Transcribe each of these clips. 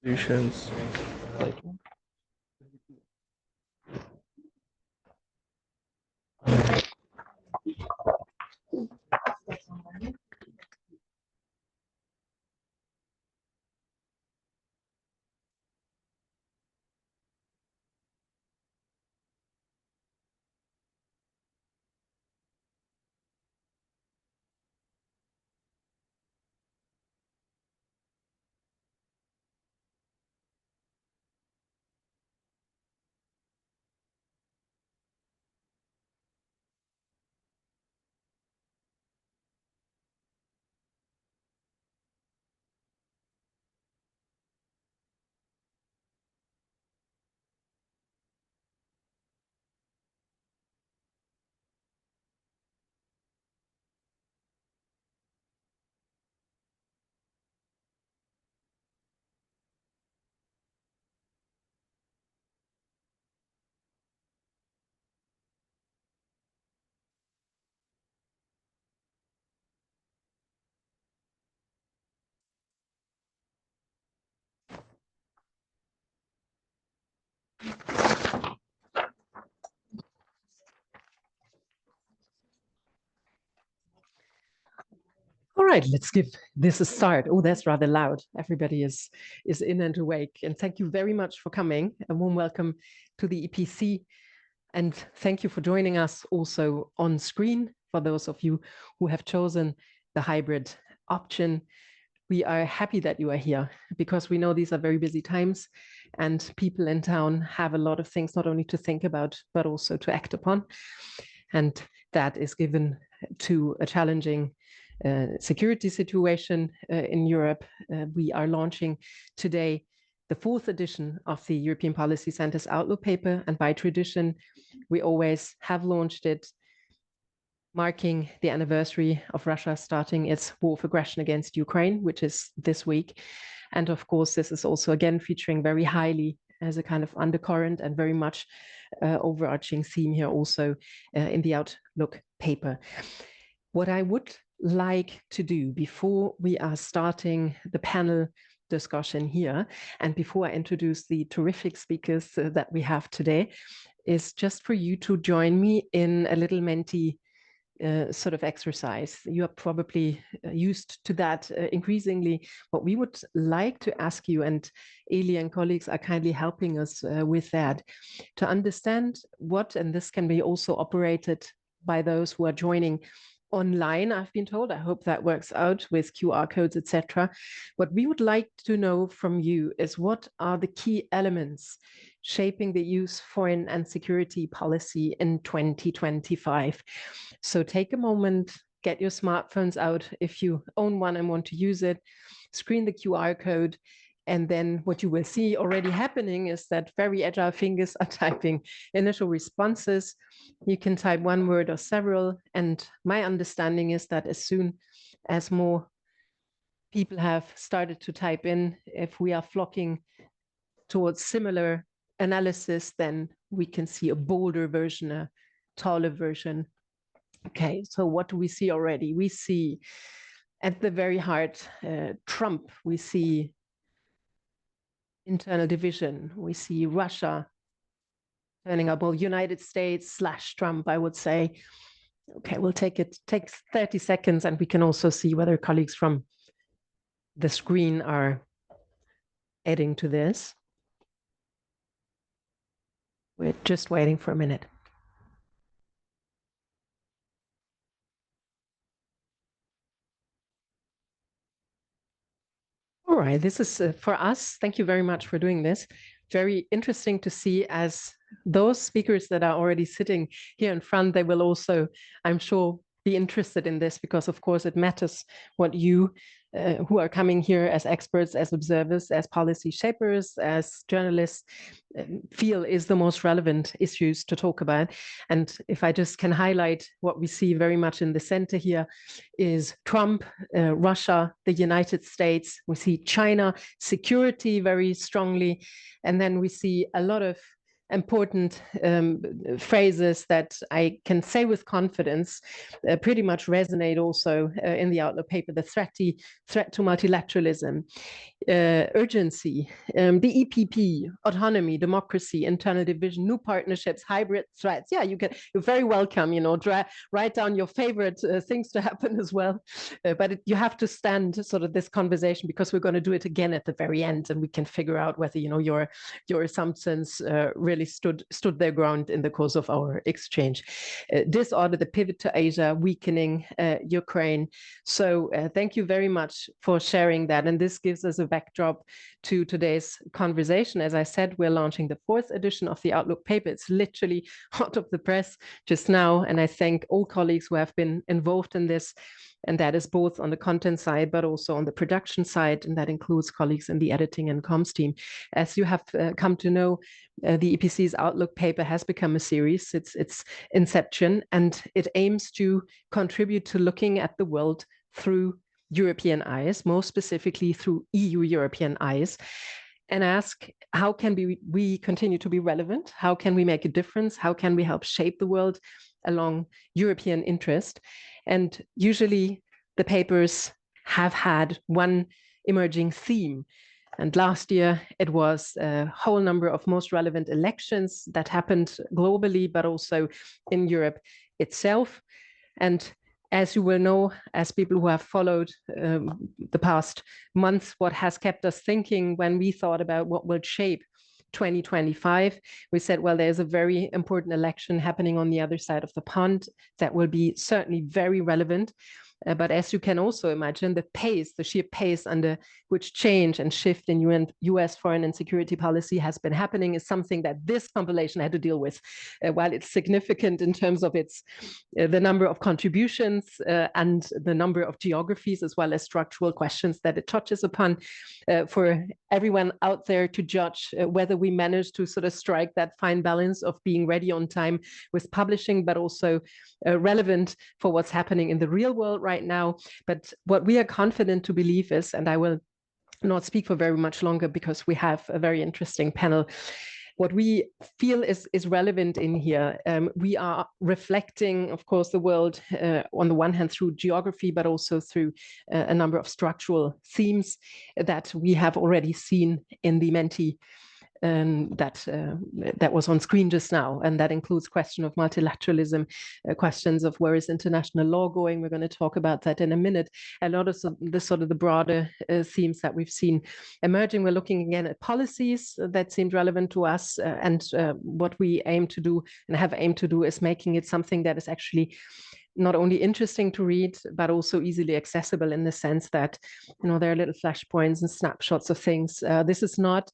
Solutions. All right, let's give this a start. Oh, that's rather loud. Everybody is in and awake. And thank you very much for coming. A warm welcome to the EPC. And thank you for joining us also on screen for those of you who have chosen the hybrid option. We are happy that you are here because we know these are very busy times and people in town have a lot of things not only to think about, but also to act upon. And that is given to a challenging security situation in Europe. We are launching today the 4th edition of the European Policy Center's Outlook paper, and by tradition, we always have launched it marking the anniversary of Russia starting its war of aggression against Ukraine, which is this week. And of course, this is also again featuring very highly as a kind of undercurrent and very much overarching theme here also in the Outlook paper. What I would like to do before we are starting the panel discussion here, and before I introduce the terrific speakers that we have today, is just for you to join me in a little Menti sort of exercise. You are probably used to that increasingly. What we would like to ask you, and Eli and colleagues are kindly helping us with that, to understand what, and this can be also operated by those who are joining online, I've been told. I hope that works out with QR codes, etc. What we would like to know from you is what are the key elements shaping the EU's foreign and security policy in 2025. So take a moment, get your smartphones out if you own one and want to use it, screen the QR code, and then what you will see already happening is that very agile fingers are typing initial responses. You can type one word or several. And my understanding is that as soon as more people have started to type in, if we are flocking towards similar analysis, then we can see a bolder version, a taller version. Okay, so what do we see already? We see at the very heart, Trump. We see internal division. We see Russia turning up, well, United States / Trump, I would say. Okay, we'll take 30 seconds and we can also see whether colleagues from the screen are adding to this. We're just waiting for a minute. All right, this is for us. Thank you very much for doing this. Very interesting to see, as those speakers that are already sitting here in front, they will also, I'm sure, be interested in this because, of course, it matters what you who are coming here as experts, as observers, as policy shapers, as journalists feel is the most relevant issues to talk about. And if I just can highlight what we see very much in the center here is Trump, Russia, the United States. We see China, security very strongly. And then we see a lot of important phrases that I can say with confidence pretty much resonate also in the Outlook paper: the threat to multilateralism, urgency, the EPP, autonomy, democracy, internal division, new partnerships, hybrid threats. Yeah, you're very welcome. Write down your favorite things to happen as well. But you have to stand sort of this conversation, because we're going to do it again at the very end, and we can figure out whether your assumptions really stood their ground in the course of our exchange. Disorder, the pivot to Asia, weakening Ukraine. So thank you very much for sharing that. And this gives us a backdrop to today's conversation. As I said, we're launching the 4th edition of the Outlook paper. It's literally hot off the press just now. And I thank all colleagues who have been involved in this. And that is both on the content side, but also on the production side. And that includes colleagues in the editing and comms team. As you have come to know, the EPC's Outlook paper has become a series. It's inception, and it aims to contribute to looking at the world through European eyes, more specifically through EU European eyes, and ask, how can we continue to be relevant? How can we make a difference? How can we help shape the world along European interest? And usually the papers have had one emerging theme. And last year, it was a whole number of most relevant elections that happened globally, but also in Europe itself. And as you will know, as people who have followed the past months, what has kept us thinking when we thought about what will shape 2025, we said, well, there's a very important election happening on the other side of the pond that will be certainly very relevant. But as you can also imagine, the sheer pace under which change and shift in US foreign and security policy has been happening is something that this compilation had to deal with. While it's significant in terms of the number of contributions and the number of geographies, as well as structural questions that it touches upon, for everyone out there to judge whether we manage to sort of strike that fine balance of being ready on time with publishing, but also relevant for what's happening in the real world right now. But what we are confident to believe is, and I will not speak for very much longer because we have a very interesting panel, what we feel is relevant in here. We are reflecting, of course, the world on the one hand through geography, but also through a number of structural themes that we have already seen in the Menti that was on screen just now, and that includes question of multilateralism, questions of where is international law going. We're going to talk about that in a minute. A lot of the broader themes that we've seen emerging. We're looking again at policies that seemed relevant to us, and what we aim to do and have aimed to do is making it something that is actually not only interesting to read, but also easily accessible, in the sense that, there are little flashpoints and snapshots of things. This is not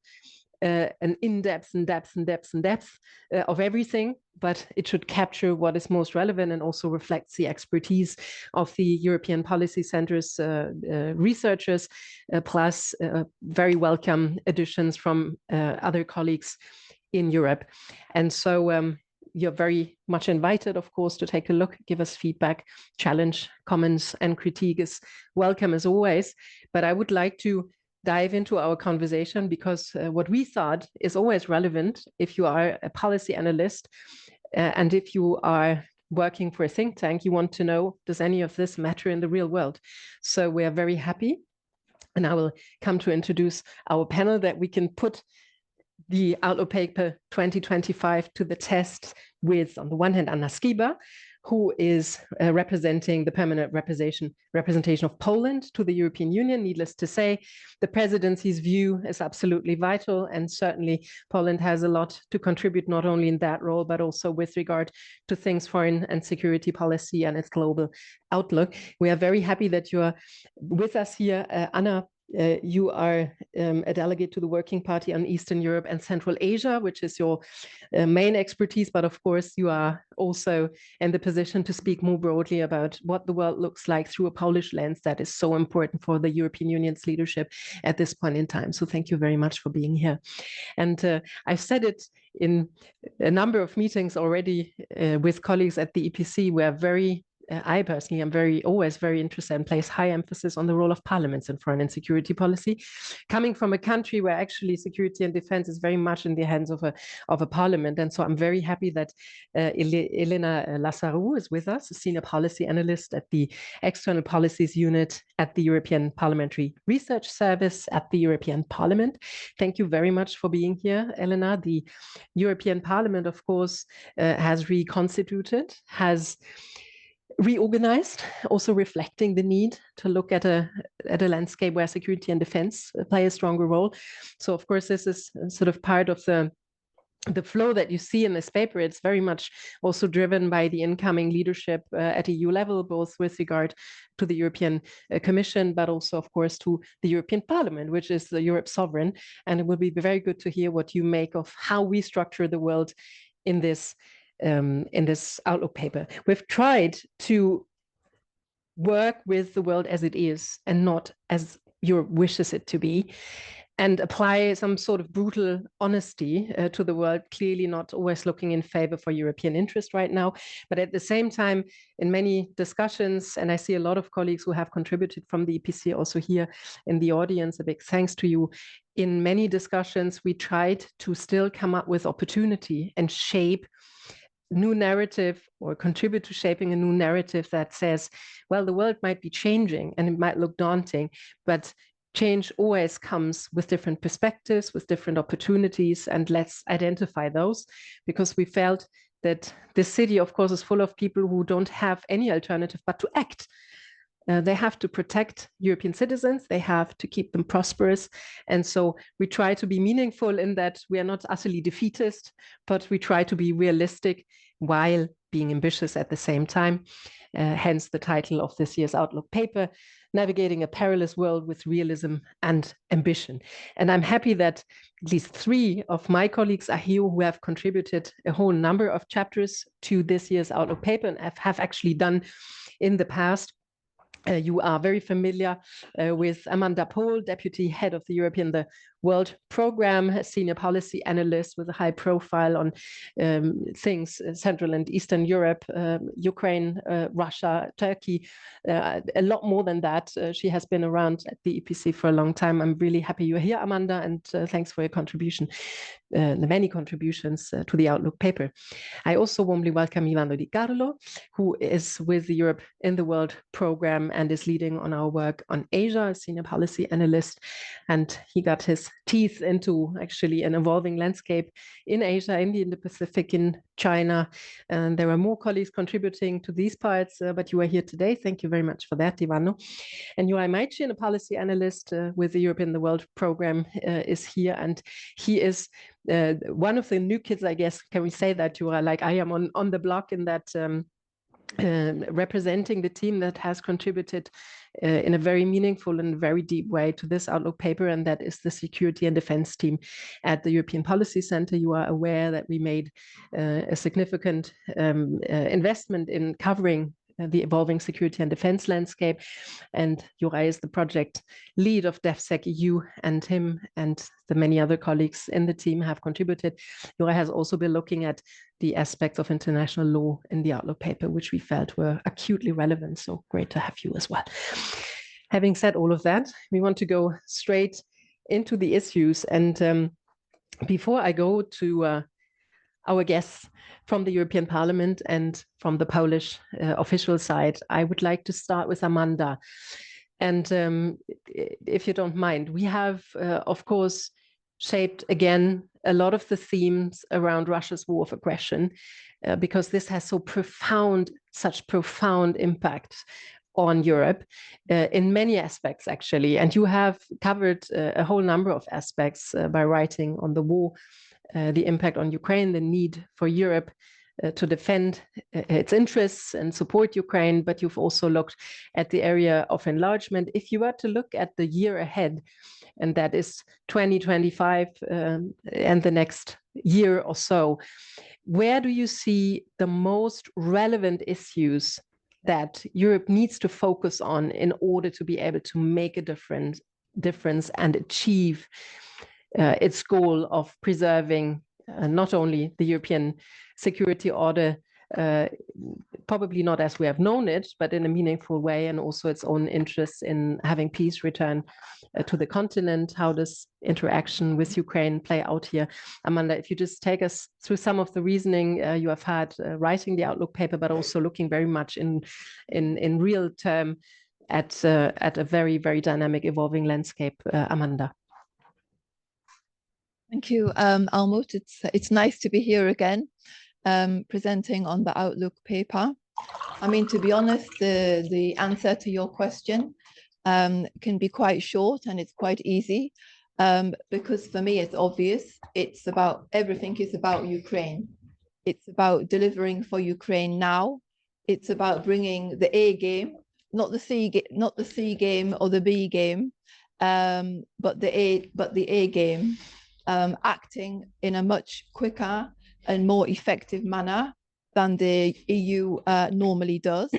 an in-depth of everything, but it should capture what is most relevant and also reflects the expertise of the European Policy Center's researchers, plus very welcome additions from other colleagues in Europe. And so you're very much invited, of course, to take a look, give us feedback, challenge, comments, and critique is welcome as always. But I would like to dive into our conversation, because what we thought is always relevant if you are a policy analyst and if you are working for a think tank, you want to know, does any of this matter in the real world? So we are very happy, and I will come to introduce our panel, that we can put the Outlook paper 2025 to the test with, on the one hand, Anna Skiba, who is representing the permanent representation of Poland to the European Union. Needless to say, the presidency's view is absolutely vital, and certainly Poland has a lot to contribute, not only in that role, but also with regard to things foreign and security policy and its global outlook. We are very happy that you are with us here. Anna, you are a delegate to the Working Party on Eastern Europe and Central Asia, which is your main expertise. But of course, you are also in the position to speak more broadly about what the world looks like through a Polish lens that is so important for the European Union's leadership at this point in time. So thank you very much for being here. And I've said it in a number of meetings already with colleagues at the EPC. We are very I personally am always very interested and place high emphasis on the role of parliaments in foreign and security policy. Coming from a country where actually security and defense is very much in the hands of a parliament. And so I'm very happy that Elena Lazarou is with us, a senior policy analyst at the External Policies Unit at the European Parliamentary Research Service at the European Parliament. Thank you very much for being here, Elena. The European Parliament, of course, has reconstituted, has reorganized, also reflecting the need to look at a landscape where security and defense play a stronger role. So, of course, this is sort of part of the flow that you see in this paper. It's very much also driven by the incoming leadership at EU level, both with regard to the European Commission, but also, of course, to the European Parliament, which is the Europe sovereign. And it will be very good to hear what you make of how we structure the world in this outlook paper. We've tried to work with the world as it is and not as Europe wishes it to be, and apply some sort of brutal honesty to the world, clearly not always looking in favor for European interest right now. But at the same time, in many discussions, and I see a lot of colleagues who have contributed from the EPC also here in the audience, a big thanks to you. In many discussions, we tried to still come up with opportunity and shape new narrative, or contribute to shaping a new narrative that says, well, the world might be changing and it might look daunting, but change always comes with different perspectives, with different opportunities, and let's identify those, because we felt that this city, of course, is full of people who don't have any alternative but to act. They have to protect European citizens. They have to keep them prosperous. And so we try to be meaningful in that we are not utterly defeatist, but we try to be realistic while being ambitious at the same time. Hence the title of this year's Outlook paper, Navigating a Perilous World with Realism and Ambition. And I'm happy that at least 3 of my colleagues are here who have contributed a whole number of chapters to this year's Outlook paper and have actually done in the past. You are very familiar with Amanda Pohl, Deputy Head of the European the World Program, a senior policy analyst with a high profile on things Central and Eastern Europe, Ukraine, Russia, Turkey, a lot more than that. She has been around at the EPC for a long time. I'm really happy you're here, Amanda, and thanks for your contribution, the many contributions to the Outlook paper. I also warmly welcome Ivano Di Carlo, who is with the Europe in the World Program and is leading on our work on Asia, a senior policy analyst. And he got his teeth into actually an evolving landscape in Asia, in the Indo-Pacific, in China. And there are more colleagues contributing to these parts, but you are here today. Thank you very much for that, Ivano. And Juraj Majcin, a policy analyst with the Europe in the World Program, is here. And he is one of the new kids, I guess. Can we say that, Juraj? Like I am on the block in that representing the team that has contributed in a very meaningful and very deep way to this Outlook paper, and that is the Security and Defense team at the European Policy Center. You are aware that we made a significant investment in covering the evolving security and defense landscape. And Juraj is the project lead of DefSec EU, and him and the many other colleagues in the team have contributed. Juraj has also been looking at the aspects of international law in the Outlook paper, which we felt were acutely relevant. So great to have you as well. Having said all of that, we want to go straight into the issues. And before I go to our guests from the European Parliament and from the Polish official side, I would like to start with Amanda. And if you don't mind, we have, of course, shaped again a lot of the themes around Russia's war of aggression, because this has such profound impact on Europe in many aspects, actually. And you have covered a whole number of aspects by writing on the war, the impact on Ukraine, the need for Europe to defend its interests and support Ukraine, but you've also looked at the area of enlargement. If you were to look at the year ahead, and that is 2025 and the next year or so, where do you see the most relevant issues that Europe needs to focus on in order to be able to make a difference and achieve its goal of preserving not only the European security order, probably not as we have known it, but in a meaningful way, and also its own interests in having peace return to the continent. How does interaction with Ukraine play out here? Amanda, if you just take us through some of the reasoning you have had writing the Outlook paper, but also looking very much in real term at a very, very dynamic, evolving landscape, Amanda. Thank you, Almut. It's nice to be here again, presenting on the Outlook paper. I mean, to be honest, the answer to your question can be quite short, and it's quite easy, because for me it's obvious. It's about, everything is about Ukraine. It's about delivering for Ukraine now. It's about bringing the A game, not the C game or the B game, but the A game, acting in a much quicker and more effective manner than the EU normally does.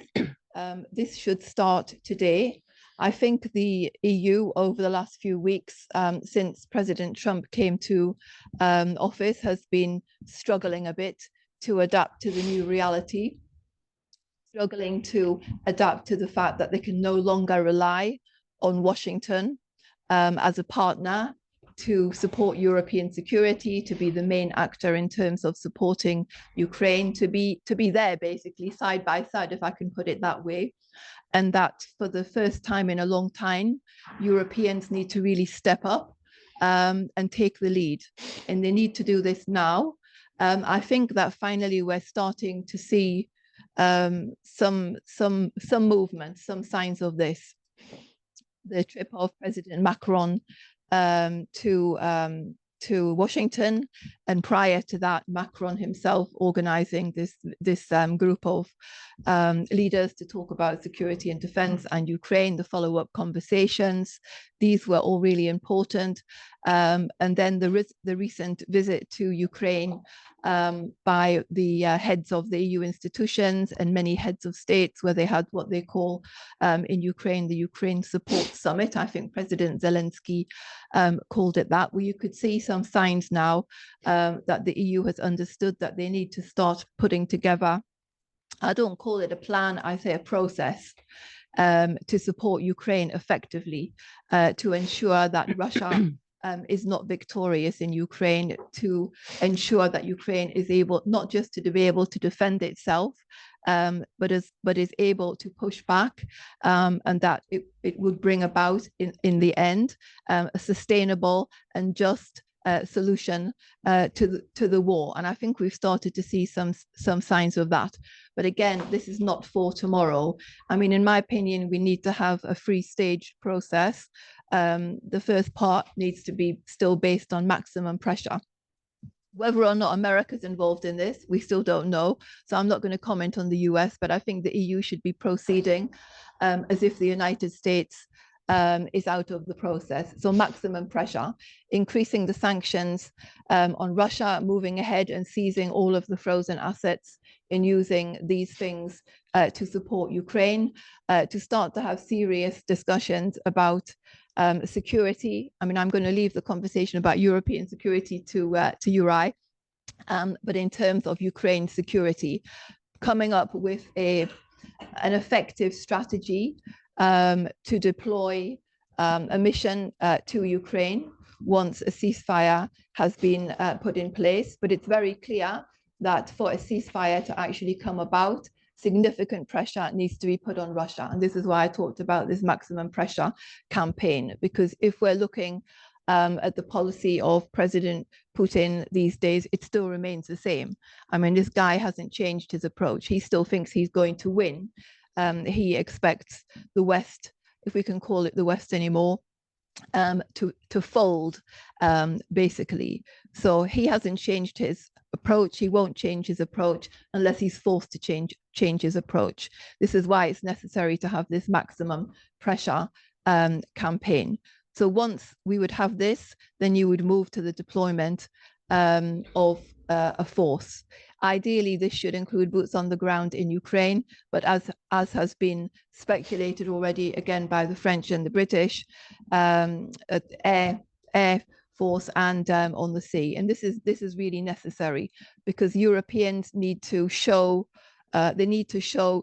This should start today. I think the EU over the last few weeks, since President Trump came to office, has been struggling a bit to adapt to the new reality, struggling to adapt to the fact that they can no longer rely on Washington as a partner to support European security, to be the main actor in terms of supporting Ukraine, to be there basically side by side, if I can put it that way. And that for the first time in a long time, Europeans need to really step up and take the lead. And they need to do this now. I think that finally we're starting to see some movement, some signs of this. The trip of President Macron to Washington, and prior to that, Macron himself organizing this group of leaders to talk about security and defense and Ukraine, the follow-up conversations. These were all really important. And then the recent visit to Ukraine by the heads of the EU institutions and many heads of states, where they had what they call in Ukraine, the Ukraine Support Summit. I think President Zelensky called it that, where you could see some signs now that the EU has understood that they need to start putting together, I don't call it a plan, I say a process, to support Ukraine effectively, to ensure that Russia is not victorious in Ukraine, to ensure that Ukraine is able not just to be able to defend itself, but is able to push back, and that it would bring about in the end a sustainable and just solution to the war. And I think we've started to see some signs of that. But again, this is not for tomorrow. I mean, in my opinion, we need to have a three-stage process. The first part needs to be still based on maximum pressure. Whether or not America's involved in this, we still don't know. So I'm not going to comment on the US, but I think the EU should be proceeding as if the United States is out of the process. So maximum pressure, increasing the sanctions on Russia, moving ahead and seizing all of the frozen assets and using these things to support Ukraine, to start to have serious discussions about security. I mean, I'm going to leave the conversation about European security to Juraj, but in terms of Ukraine security, coming up with an effective strategy to deploy a mission to Ukraine once a ceasefire has been put in place. But it's very clear that for a ceasefire to actually come about, significant pressure needs to be put on Russia. And this is why I talked about this maximum pressure campaign, because if we're looking at the policy of President Putin these days, it still remains the same. I mean, this guy hasn't changed his approach. He still thinks he's going to win. He expects the West, if we can call it the West anymore, to fold, basically. So he hasn't changed his approach. He won't change his approach unless he's forced to change his approach. This is why it's necessary to have this maximum pressure campaign. So once we would have this, then you would move to the deployment of a force. Ideally, this should include boots on the ground in Ukraine, but as has been speculated already, again, by the French and the British, air force and on the sea. And this is really necessary because Europeans need to show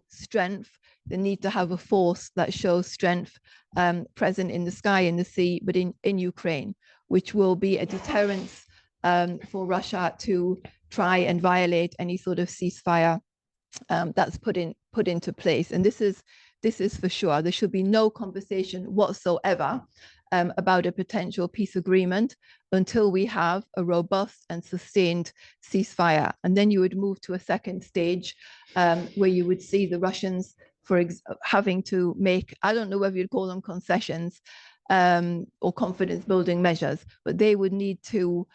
strength. They need to have a force that shows strength present in the sky, in the sea, but in Ukraine, which will be a deterrence for Russia to try and violate any sort of ceasefire that's put into place. And this is for sure. There should be no conversation whatsoever about a potential peace agreement until we have a robust and sustained ceasefire. And then you would move to a second stage where you would see the Russians having to make, I don't know whether you'd call them concessions or confidence building measures, but they would need to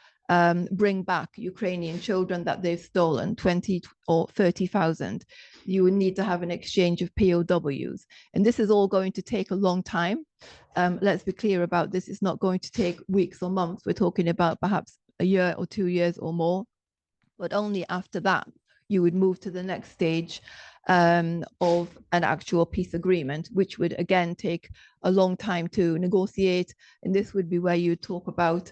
bring back Ukrainian children that they've stolen, 20 or 30,000. You would need to have an exchange of POWs. And this is all going to take a long time. Let's be clear about this. It's not going to take weeks or months. We're talking about perhaps a year or 2 years or more. But only after that, you would move to the next stage of an actual peace agreement, which would again take a long time to negotiate. And this would be where you talk about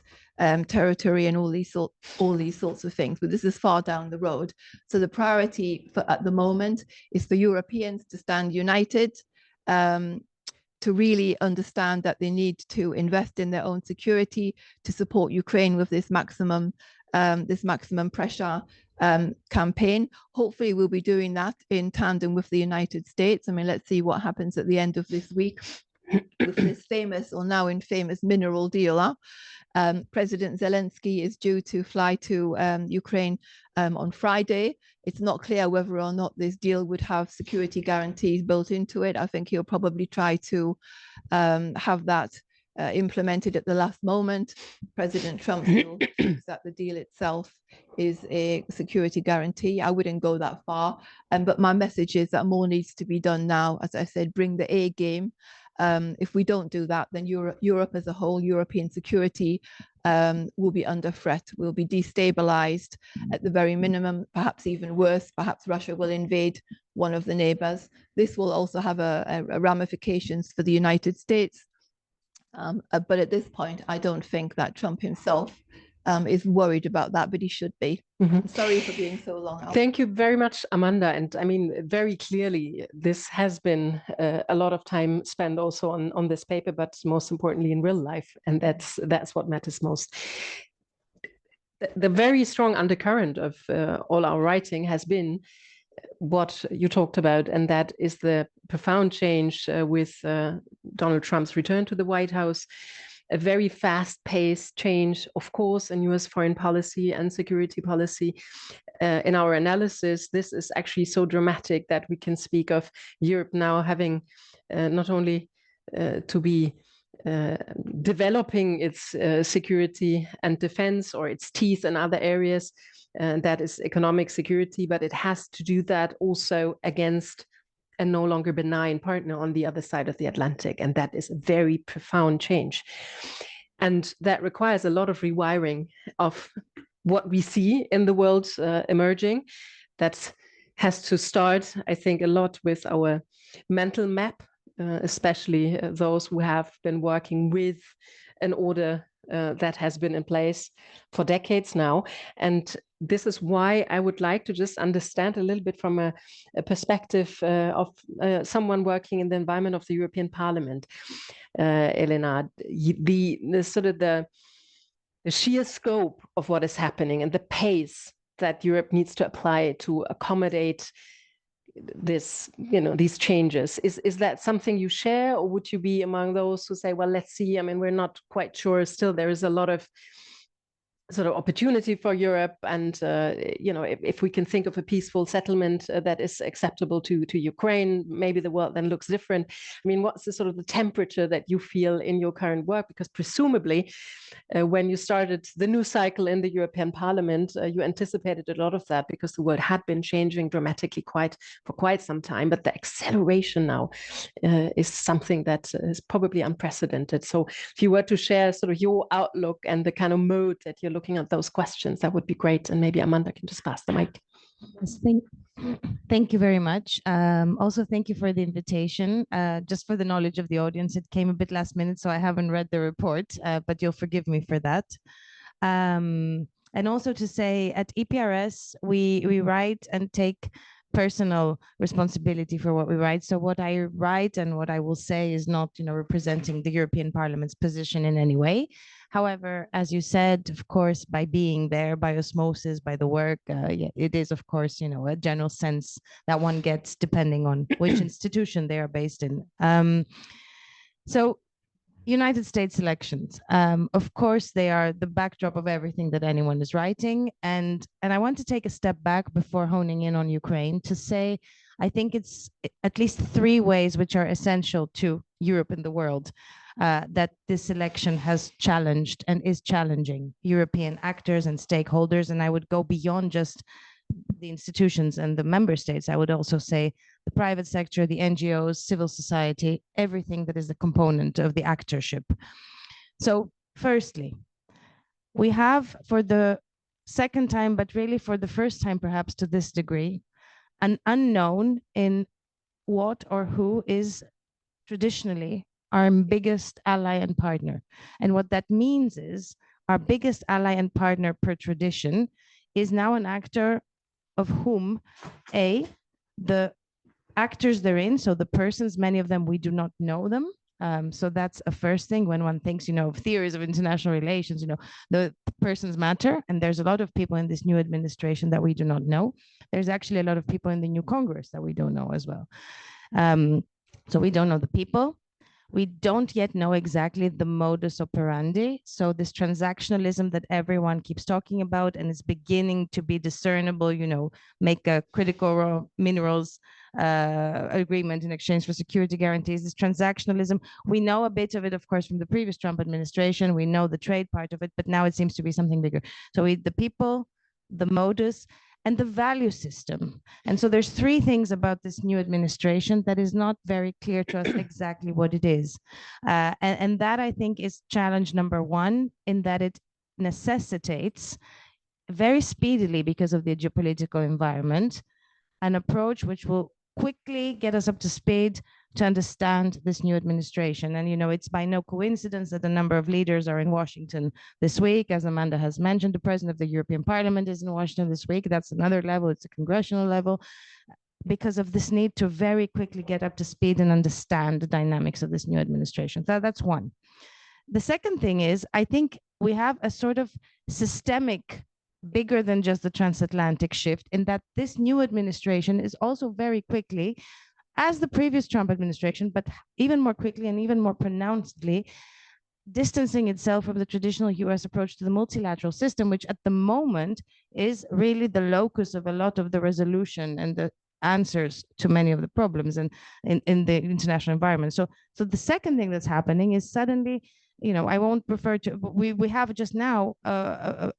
territory and all these sorts of things. But this is far down the road. So the priority at the moment is for Europeans to stand united, to really understand that they need to invest in their own security, to support Ukraine with this maximum pressure campaign. Hopefully we'll be doing that in tandem with the United States. I mean, let's see what happens at the end of this week with this famous or now infamous mineral deal. President Zelensky is due to fly to Ukraine on Friday. It's not clear whether or not this deal would have security guarantees built into it. I think he'll probably try to have that implemented at the last moment. President Trump still thinks that the deal itself is a security guarantee. I wouldn't go that far, but my message is that more needs to be done now. As I said, bring the A game. If we don't do that, then Europe as a whole, European security will be under threat, will be destabilized at the very minimum, perhaps even worse. Perhaps Russia will invade one of the neighbors. This will also have a ramifications for the United States. But at this point, I don't think that Trump himself is worried about that, but he should be. Mm-hmm. Sorry for being so long. Thank you very much, Amanda. And I mean, very clearly, this has been a lot of time spent also on this paper, but most importantly in real life. And that's what matters most. The very strong undercurrent of all our writing has been what you talked about, and that is the profound change with Donald Trump's return to the White House, a very fast-paced change, of course, in US foreign policy and security policy. In our analysis, this is actually so dramatic that we can speak of Europe now having not only to be developing its security and defense or its teeth in other areas, that is economic security, but it has to do that also against a no longer benign partner on the other side of the Atlantic. And that is a very profound change. And that requires a lot of rewiring of what we see in the world emerging. That has to start, I think, a lot with our mental map, especially those who have been working with an order that has been in place for decades now. And this is why I would like to just understand a little bit from a perspective of someone working in the environment of the European Parliament, Elena, the sheer scope of what is happening and the pace that Europe needs to apply to accommodate this, these changes. Is that something you share, or would you be among those who say, well, let's see, I mean, we're not quite sure still, there is a lot of sort of opportunity for Europe, and if we can think of a peaceful settlement that is acceptable to Ukraine, maybe the world then looks different. I mean, what's the sort of the temperature that you feel in your current work? Because presumably when you started the new cycle in the European Parliament, you anticipated a lot of that because the world had been changing dramatically for quite some time, but the acceleration now is something that is probably unprecedented. So if you were to share sort of your outlook and the kind of mode that you're looking at those questions, that would be great. And maybe Amanda can just pass the mic. Yes, Thank you very much. Also, thank you for the invitation. Just for the knowledge of the audience, it came a bit last minute, so I haven't read the report, but you'll forgive me for that. And also to say, at EPRS, we write and take personal responsibility for what we write. So what I write and what I will say is not, representing the European Parliament's position in any way. However, as you said, of course, by being there, by osmosis, by the work, yeah, it is, of course, a general sense that one gets depending on which institution they are based in. So United States elections, of course, they are the backdrop of everything that anyone is writing. And I want to take a step back before honing in on Ukraine to say, I think it's at least three ways which are essential to Europe and the world that this election has challenged and is challenging European actors and stakeholders. And I would go beyond just the institutions and the member states. I would also say the private sector, the NGOs, civil society, everything that is a component of the actorship. So firstly, we have for the second time, but really for the first time perhaps to this degree, an unknown in what or who is traditionally our biggest ally and partner. And what that means is our biggest ally and partner per tradition is now an actor of whom, the actors they're in, so the persons, many of them, we do not know them. So that's a first thing when one thinks, of theories of international relations, the persons matter. And there's a lot of people in this new administration that we do not know. There's actually a lot of people in the new Congress that we don't know as well. So we don't know the people. We don't yet know exactly the modus operandi. So this transactionalism that everyone keeps talking about and is beginning to be discernible, make a critical raw minerals agreement in exchange for security guarantees, this transactionalism. We know a bit of it, of course, from the previous Trump administration. We know the trade part of it, but now it seems to be something bigger. So the people, the modus, and the value system. And so there's three things about this new administration that is not very clear to us exactly what it is. And that, I think, is challenge number one, in that it necessitates very speedily, because of the geopolitical environment, an approach which will quickly get us up to speed to understand this new administration. And, it's by no coincidence that a number of leaders are in Washington this week. As Amanda has mentioned, the president of the European Parliament is in Washington this week. That's another level. It's a congressional level, because of this need to very quickly get up to speed and understand the dynamics of this new administration. So that's one. The second thing is, I think we have a sort of systemic, bigger than just the transatlantic shift, in that this new administration is also very quickly, as the previous Trump administration, but even more quickly and even more pronouncedly, distancing itself from the traditional US approach to the multilateral system, which at the moment is really the locus of a lot of the resolution and the answers to many of the problems in the international environment. So the second thing that's happening is suddenly, I won't refer to, we have just now a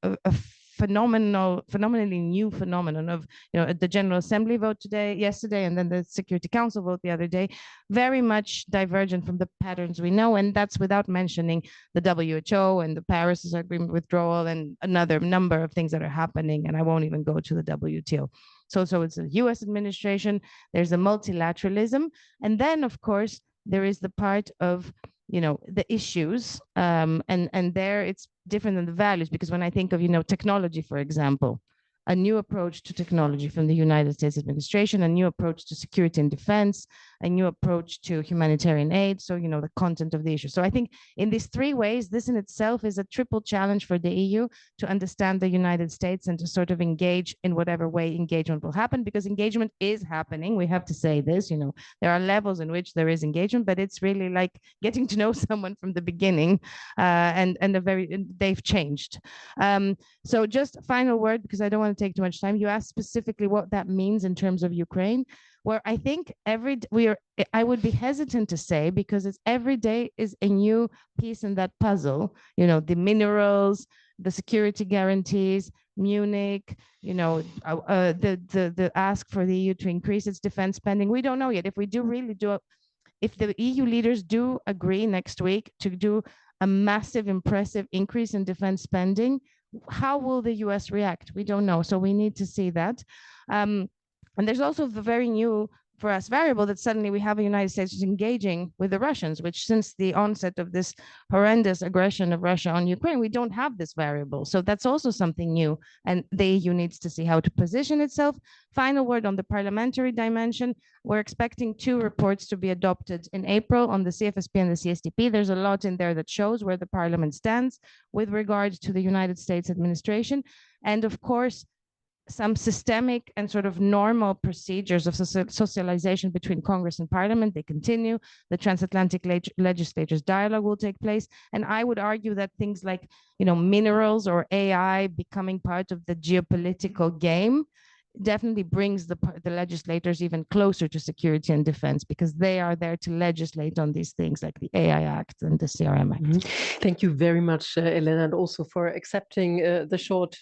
phenomenally new phenomenon of, the General Assembly vote yesterday, and then the Security Council vote the other day, very much divergent from the patterns we know. And that's without mentioning the WHO and the Paris Agreement withdrawal and another number of things that are happening. And I won't even go to the WTO. So it's a US administration, there's a multilateralism. And then, of course, there is the part of, the issues, and there it's different than the values, because when I think of, technology, for example, a new approach to technology from the United States administration, a new approach to security and defense, a new approach to humanitarian aid. So, the content of the issue. So I think in these three ways, this in itself is a triple challenge for the EU to understand the United States and to sort of engage in whatever way engagement will happen, because engagement is happening. We have to say this, there are levels in which there is engagement, but it's really like getting to know someone from the beginning, and they've changed. So just a final word, because I don't want to take too much time. You asked specifically what that means in terms of Ukraine, where I think I would be hesitant to say, because it's every day is a new piece in that puzzle, the minerals, the security guarantees, Munich, the ask for the EU to increase its defense spending. We don't know yet. If the EU leaders do agree next week to do a massive, impressive increase in defense spending, how will the US react? We don't know. So we need to see that. And there's also the very new for us variable that suddenly we have a United States engaging with the Russians, which since the onset of this horrendous aggression of Russia on Ukraine, we don't have this variable. So that's also something new. And the EU needs to see how to position itself. Final word on the parliamentary dimension. We're expecting 2 reports to be adopted in April on the CFSP and the CSTP. There's a lot in there that shows where the parliament stands with regard to the United States administration. And of course, some systemic and sort of normal procedures of socialization between Congress and Parliament, they continue. The transatlantic legislatures dialogue will take place. And I would argue that things like, minerals or AI becoming part of the geopolitical game definitely brings the legislators even closer to security and defense, because they are there to legislate on these things like the AI Act and the CRM Act. Mm-hmm. Thank you very much, Elena, and also for accepting the short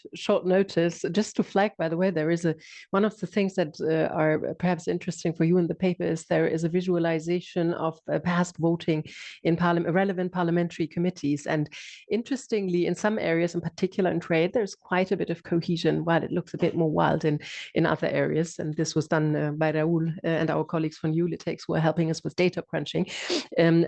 notice. Just to flag, by the way, there is one of the things that are perhaps interesting for you in the paper is there is a visualization of past voting in relevant parliamentary committees. And interestingly, in some areas, in particular in trade, there's quite a bit of cohesion, while it looks a bit more wild in other areas. And this was done by Raoul and our colleagues from Ulitex who are helping us with data crunching.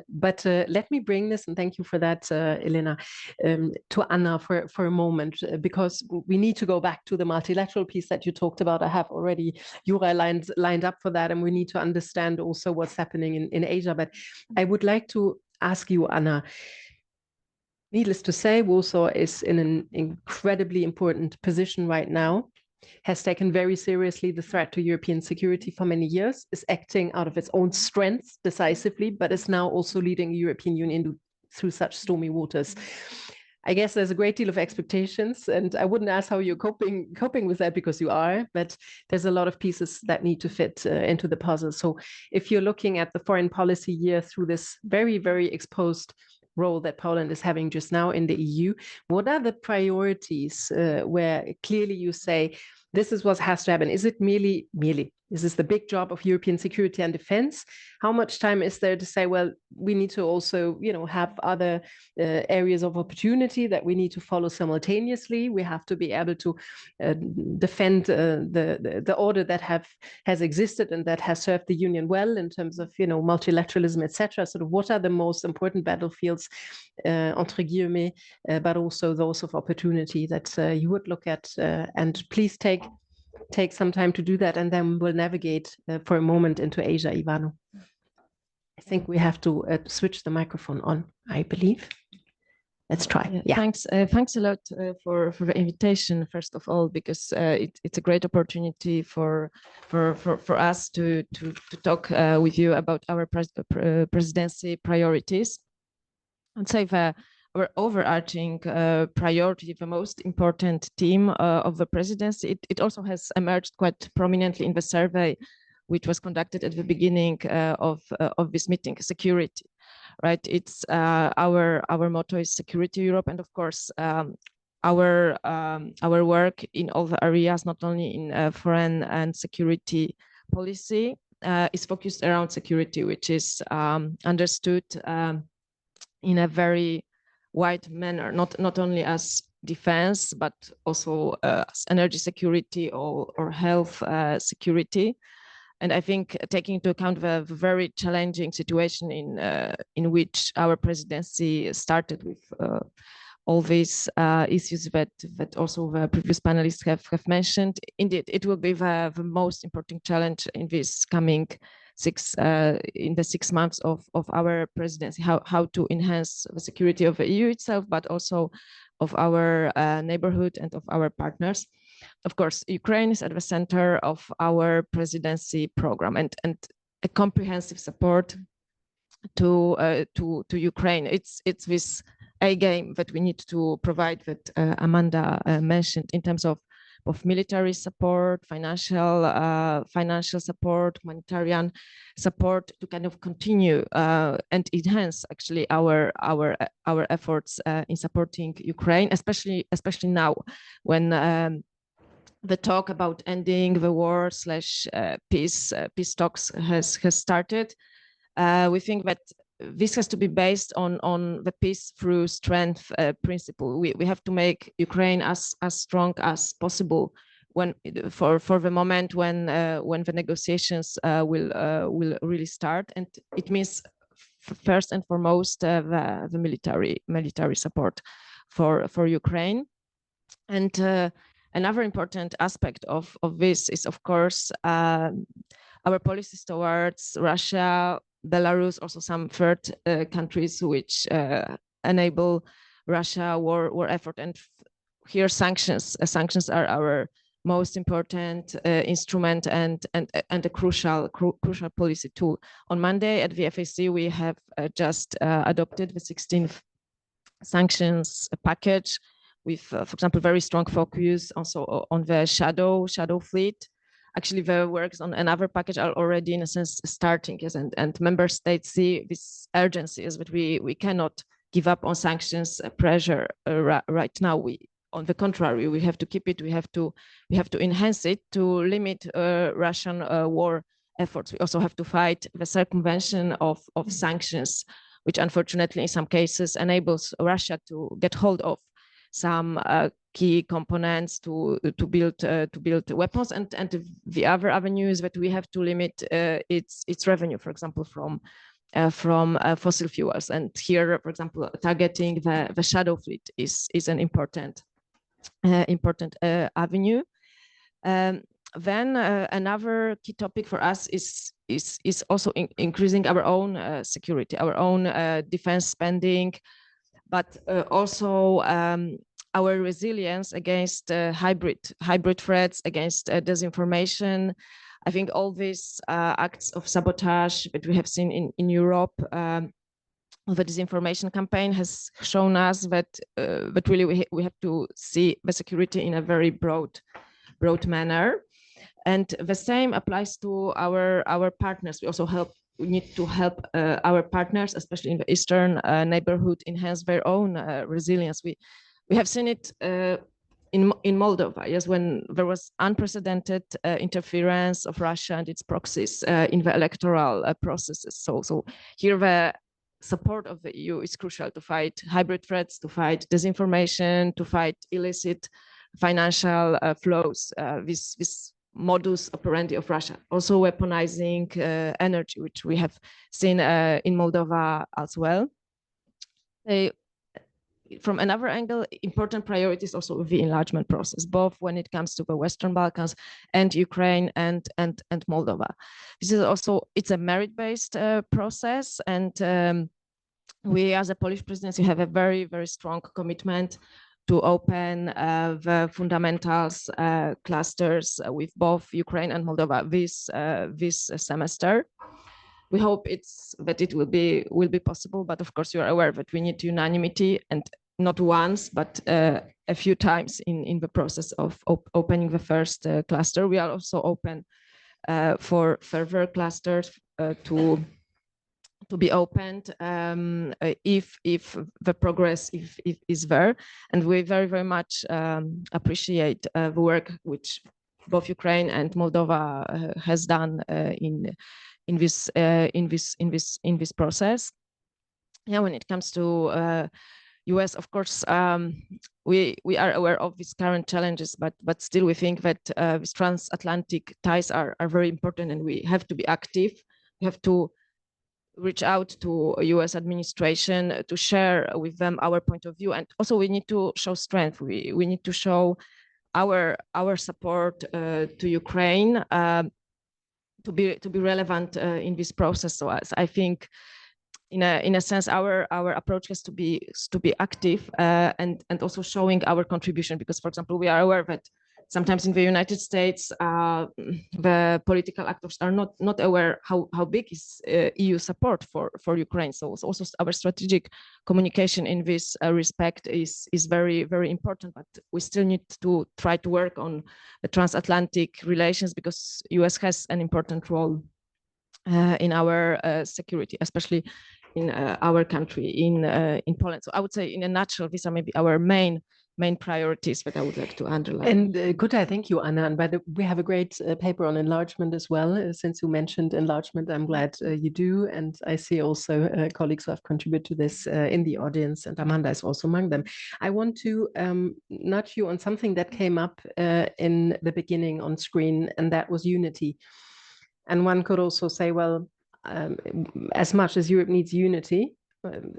But let me bring this, and thank you for that, Elena, to Anna for a moment, because we need to go back to the multilateral piece that you talked about. I have already Juraj lined up for that, and we need to understand also what's happening in Asia. But I would like to ask you, Anna, needless to say, Warsaw is in an incredibly important position right now, has taken very seriously the threat to European security for many years, is acting out of its own strengths decisively, but is now also leading the European Union through such stormy waters. I guess there's a great deal of expectations, and I wouldn't ask how you're coping with that, because you are, but there's a lot of pieces that need to fit into the puzzle. So if you're looking at the foreign policy year through this very, very exposed role that Poland is having just now in the EU, what are the priorities where clearly you say, this is what has to happen? Is it merely, is this the big job of European security and defense? How much time is there to say, well, we need to also, have other areas of opportunity that we need to follow simultaneously? We have to be able to defend the order that has existed and that has served the Union well in terms of, multilateralism, etc. Sort of what are the most important battlefields, entre guillemets, but also those of opportunity that you would look at, and please take some time to do that, and then we'll navigate for a moment into Asia. Ivano, I think we have to switch the microphone on, I believe. Let's try. Yeah. Thanks a lot for the invitation, first of all, because it's a great opportunity for us to talk with you about our presidency priorities. And so our overarching priority, the most important theme of the presidency, it also has emerged quite prominently in the survey, which was conducted at the beginning of this meeting: security. Right? It's our motto is Security Europe, and of course our work in all the areas, not only in foreign and security policy, is focused around security, which is understood in a very wide manner, not only as defense, but also as energy security or health security. And I think taking into account the very challenging situation in which our presidency started with all these issues that also the previous panelists have mentioned, indeed, it will be the most important challenge in this coming 6 months of our presidency, how to enhance the security of the EU itself, but also of our neighborhood and of our partners. Of course, Ukraine is at the center of our presidency program, and a comprehensive support to Ukraine. It's this A game that we need to provide, that Amanda mentioned, in terms of military support, financial support, humanitarian support, to kind of continue and enhance actually our efforts in supporting Ukraine, especially now when the talk about ending the war / peace talks has started. We think that this has to be based on the peace through strength principle. We have to make Ukraine as strong as possible for the moment when the negotiations will really start, and it means first and foremost the military support for Ukraine. And another important aspect of this is, of course, our policies towards Russia, Belarus, also some third countries which enable Russia war effort. And here sanctions are our most important instrument and a crucial policy tool. On Monday at the FAC, we have just adopted the 16th sanctions package with, for example, very strong focus also on the shadow fleet. Actually, the works on another package are already, in a sense, starting. Yes, and member states see this urgency is that we cannot give up on sanctions pressure right now. On the contrary, we have to keep it. We have to enhance it to limit Russian war efforts. We also have to fight the circumvention of sanctions, which unfortunately in some cases enables Russia to get hold of some key components to build weapons, and the other avenue is that we have to limit its revenue, for example, from fossil fuels. And here, for example, targeting the shadow fleet is an important avenue. Then another key topic for us is also increasing our own security, our own defense spending, but also our resilience against hybrid threats, against disinformation. I think all these acts of sabotage that we have seen in Europe, the disinformation campaign has shown us that really we have to see the security in a very broad manner. And the same applies to our partners. We need to help our partners, especially in the Eastern neighborhood, enhance their own resilience. We have seen it in Moldova, yes, when there was unprecedented interference of Russia and its proxies in the electoral processes. So here the support of the EU is crucial to fight hybrid threats, to fight disinformation, to fight illicit financial flows. This modus operandi of Russia, also weaponizing energy, which we have seen in Moldova as well. From another angle, important priorities also the enlargement process, both when it comes to the Western Balkans and Ukraine and Moldova. This is also, it's a merit-based process, and we as a Polish presidency have a very, very strong commitment to open the fundamentals clusters with both Ukraine and Moldova this semester. We hope that it will be possible, but of course you are aware that we need unanimity, and not once, but a few times in the process of opening the first cluster. We are also open for further clusters to be opened if the progress is there, and we very, very much appreciate the work which both Ukraine and Moldova has done in this process. Yeah, when it comes to US, of course, we are aware of these current challenges, but still we think that these transatlantic ties are very important, and we have to be active. We have to reach out to US administration to share with them our point of view, and also we need to show strength. We need to show our support to Ukraine to be relevant in this process. So I think, in a sense, our approach has to be active and also showing our contribution, because, for example, we are aware that sometimes in the United States the political actors are not aware how big is EU support for Ukraine. So also our strategic communication in this respect is very, very important, but we still need to try to work on the transatlantic relations, because US has an important role in our security, especially in our country, in Poland. So I would say, in a nutshell, these are maybe our main main priorities that I would like to underline. And good, I thank you, Anna. And we have a great paper on enlargement as well. Since you mentioned enlargement, I'm glad you do. And I see also colleagues who have contributed to this in the audience, and Amanda is also among them. I want to nudge you on something that came up in the beginning on screen, and that was unity. And one could also say, well, as much as Europe needs unity,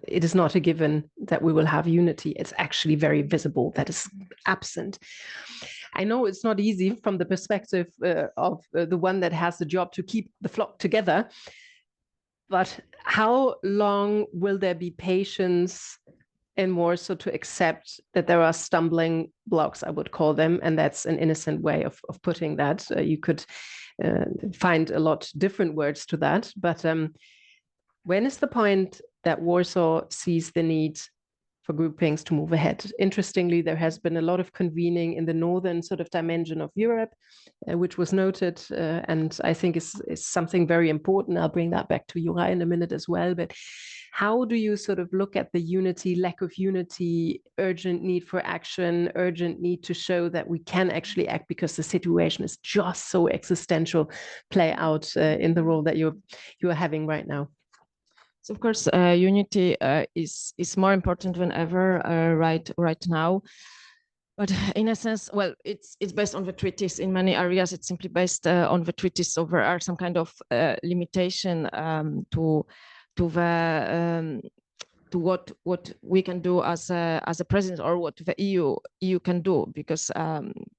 it is not a given that we will have unity. It's actually very visible that is absent. I know it's not easy from the perspective of the one that has the job to keep the flock together, but how long will there be patience and more so to accept that there are stumbling blocks, I would call them, and that's an innocent way of putting that. You could find a lot different words to that, but when is the point that Warsaw sees the need for groupings to move ahead? Interestingly, there has been a lot of convening in the northern sort of dimension of Europe, which was noted, and I think is something very important. I'll bring that back to Juraj in a minute as well. But how do you sort of look at the unity, lack of unity, urgent need for action, urgent need to show that we can actually act because the situation is just so existential, play out in the role that you're having right now? So of course, unity is more important than ever right now. But in a sense, well, it's based on the treaties. In many areas, it's simply based on the treaties. So there are some kind of limitation to what we can do as a president, or what the EU can do. Because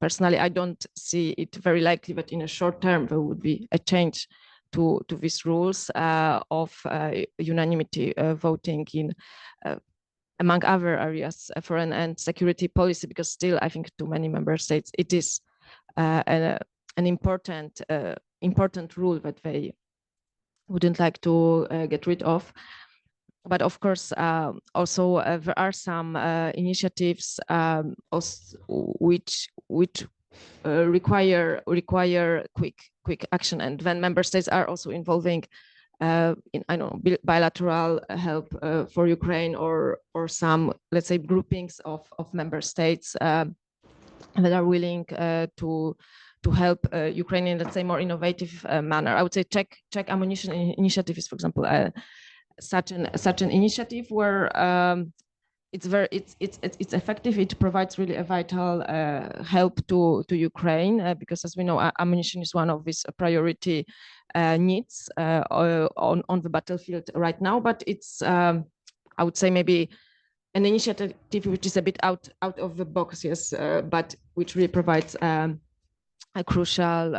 personally, I don't see it very likely that in a short term there would be a change to these rules of unanimity voting in among other areas, foreign and security policy, because still I think to many member states it is an important rule that they wouldn't like to get rid of. But of course, also there are some initiatives which require quick action, and when member states are also involving in bilateral help for Ukraine, or some, let's say, groupings of member states that are willing to help Ukraine in, let's say, more innovative manner. I would say Czech ammunition initiative is, for example, such an initiative where it's effective. It provides really a vital help to Ukraine, because as we know, ammunition is one of these priority needs on the battlefield right now. But it's I would say maybe an initiative which is a bit out of the box, yes, but which really provides a crucial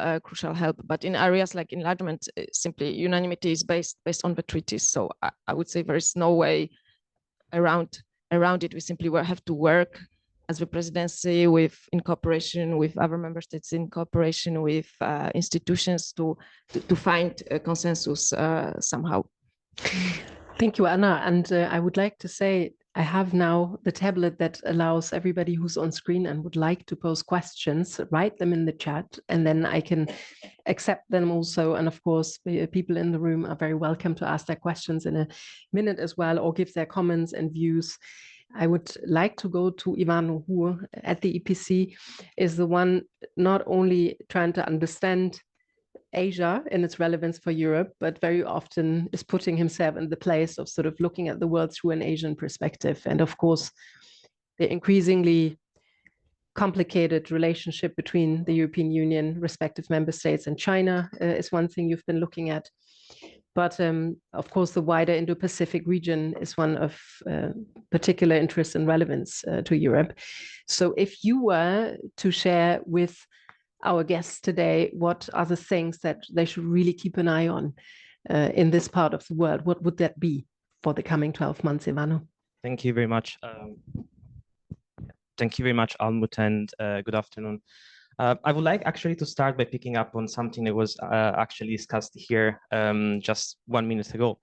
help. But in areas like enlargement, simply unanimity is based on the treaties. So I would say there is no way around it. We simply have to work as the presidency in cooperation with other member states, in cooperation with institutions to find a consensus somehow. Thank you, Anna. And I would like to say, I have now the tablet that allows everybody who's on screen and would like to pose questions, write them in the chat, and then I can accept them also. And of course, the people in the room are very welcome to ask their questions in a minute as well, or give their comments and views. I would like to go to Ivano, who at the EPC is the one not only trying to understand Asia and its relevance for Europe, but very often is putting himself in the place of sort of looking at the world through an Asian perspective. And of course, the increasingly complicated relationship between the European Union, respective member states, and China is one thing you've been looking at. But of course, the wider Indo-Pacific region is one of particular interest and relevance to Europe. So if you were to share with our guests today, what are the things that they should really keep an eye on in this part of the world, what would that be for the coming 12 months, Ivano? Thank you very much. Thank you very much, Almut, and good afternoon. I would like actually to start by picking up on something that was actually discussed here just 1 minute ago.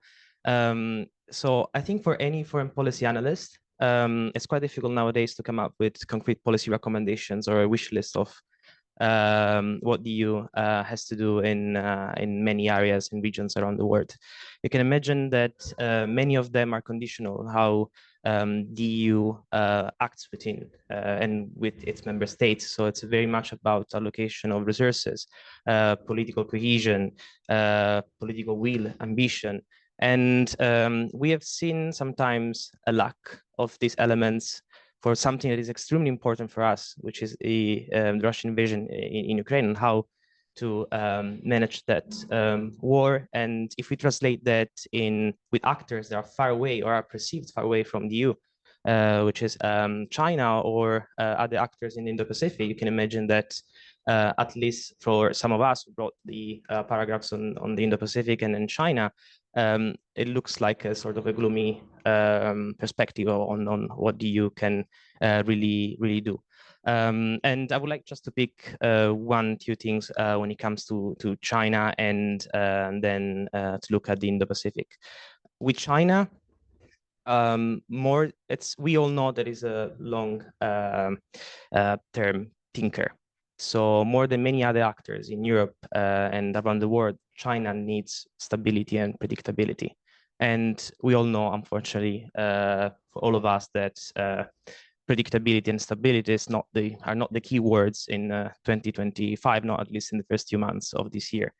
So I think for any foreign policy analyst, it's quite difficult nowadays to come up with concrete policy recommendations or a wish list of what the EU has to do in many areas and regions around the world. You can imagine that many of them are conditional, how the EU acts within and with its member states. So it's very much about allocation of resources, political cohesion, political will, ambition. And we have seen sometimes a lack of these elements for something that is extremely important for us, which is the Russian invasion in Ukraine, and how to manage that war. And if we translate that with actors that are far away or are perceived far away from the EU, which is China or other actors in the Indo-Pacific, you can imagine that at least for some of us who brought the paragraphs on the Indo-Pacific and in China, it looks like a sort of a gloomy perspective on what the EU can really do. And I would like just to pick two things when it comes to China, and then to look at the Indo-Pacific. With China, we all know there is a long term thinker. So more than many other actors in Europe and around the world, China needs stability and predictability. And we all know, unfortunately, for all of us, that predictability and stability are not the key words in 2025, not at least in the first few months of this year.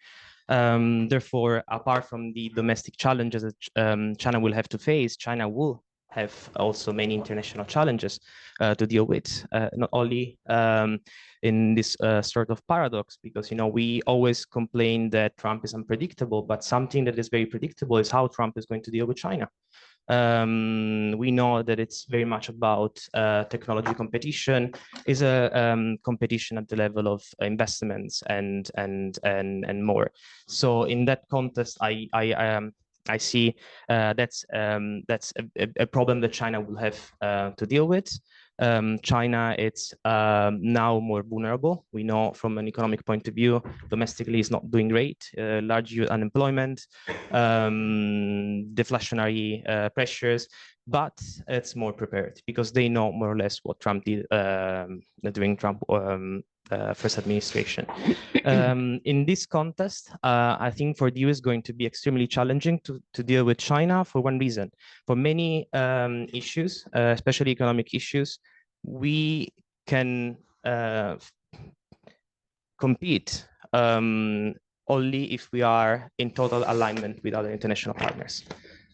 Therefore, apart from the domestic challenges that China will have to face, China will have also many international challenges to deal with, not only in this sort of paradox, because we always complain that Trump is unpredictable, but something that is very predictable is how Trump is going to deal with China. We know that it's very much about technology competition, is a competition at the level of investments and more. So in that context, I see that's a problem that China will have to deal with. China, it's now more vulnerable. We know from an economic point of view, domestically it's not doing great, large youth unemployment, deflationary pressures, but it's more prepared because they know more or less what Trump did during Trump first administration. In this context, I think for the EU is going to be extremely challenging to deal with China for one reason. For many issues, especially economic issues, we can compete only if we are in total alignment with other international partners.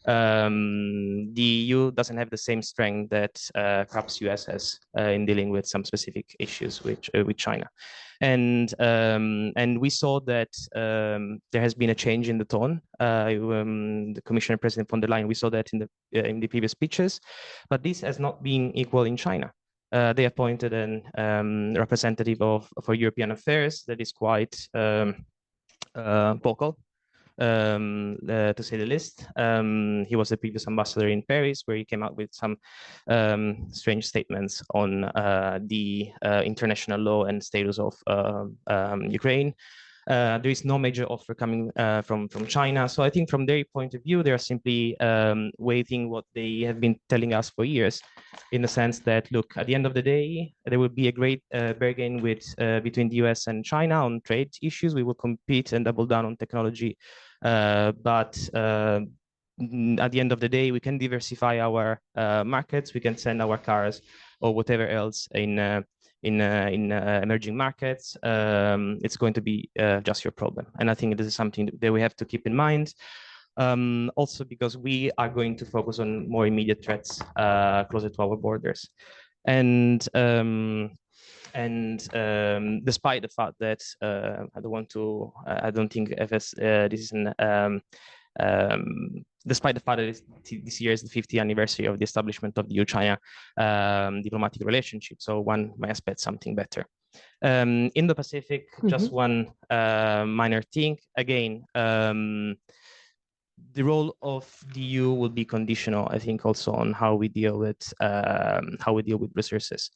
The EU doesn't have the same strength that perhaps US has in dealing with some specific issues with China. And we saw that there has been a change in the tone. The Commissioner President von der Leyen, we saw that in the previous speeches, but this has not been equal in China. They appointed a representative for European affairs that is quite vocal, to say the least. He was the previous ambassador in Paris, where he came out with some strange statements on the international law and status of Ukraine. There is no major offer coming from China. So I think from their point of view, they are simply waiting what they have been telling us for years, in the sense that, look, at the end of the day, there will be a great bargain between the US and China on trade issues. We will compete and double down on technology. But at the end of the day, we can diversify our markets. We can send our cars or whatever else in emerging markets. It's going to be just your problem. And I think this is something that we have to keep in mind. Also because we are going to focus on more immediate threats closer to our borders. And despite the fact that I don't think this is despite the fact that this year is the 50th anniversary of the establishment of the EU-China diplomatic relationship, so one might expect something better. In the Pacific, just one minor thing. Again, the role of the EU will be conditional, I think, also on how we deal with resources.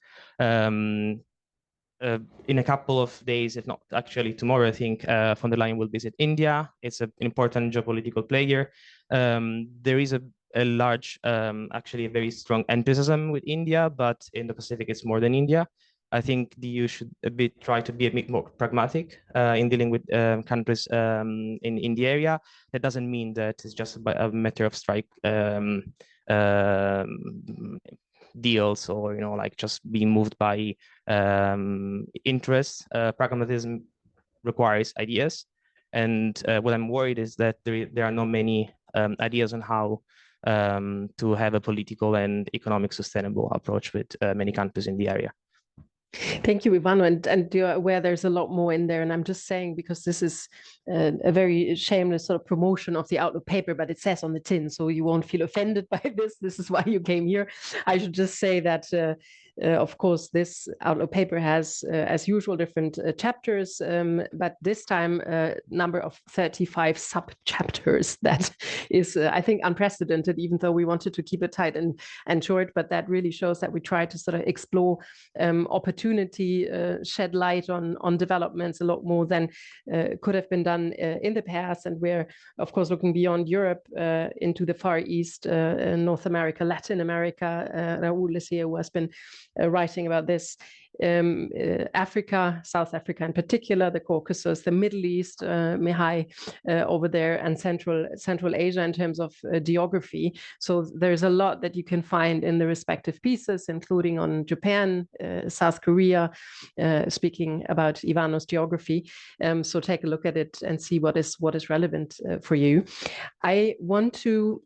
In a couple of days, if not actually tomorrow, I think von der Leyen will visit India. It's an important geopolitical player. There is a large, actually a very strong enthusiasm with India, but in the Pacific, it's more than India. I think the EU should try to be a bit more pragmatic in dealing with countries in the area. That doesn't mean that it's just a matter of deals, or like just being moved by interests. Pragmatism requires ideas, and what I'm worried is that there are not many ideas on how to have a political and economic sustainable approach with many countries in the area. Thank you, Ivano. And you're aware there's a lot more in there. And I'm just saying, because this is a very shameless sort of promotion of the Outlook paper, but it says on the tin, so you won't feel offended by this. This is why you came here. I should just say that, of course, this Outlook paper has, as usual, different chapters, but this time a number of 35 sub-chapters. That is, I think, unprecedented, even though we wanted to keep it tight and short, but that really shows that we try to sort of explore opportunity, shed light on developments a lot more than could have been done in the past. And we're, of course, looking beyond Europe into the Far East, North America, Latin America. Raúl is here, who has been writing about this. Africa, South Africa in particular, the Caucasus, the Middle East, Mihai over there, and Central Asia in terms of geography. So there's a lot that you can find in the respective pieces, including on Japan, South Korea, speaking about Ivano's geography. So take a look at it and see what is relevant for you. I want to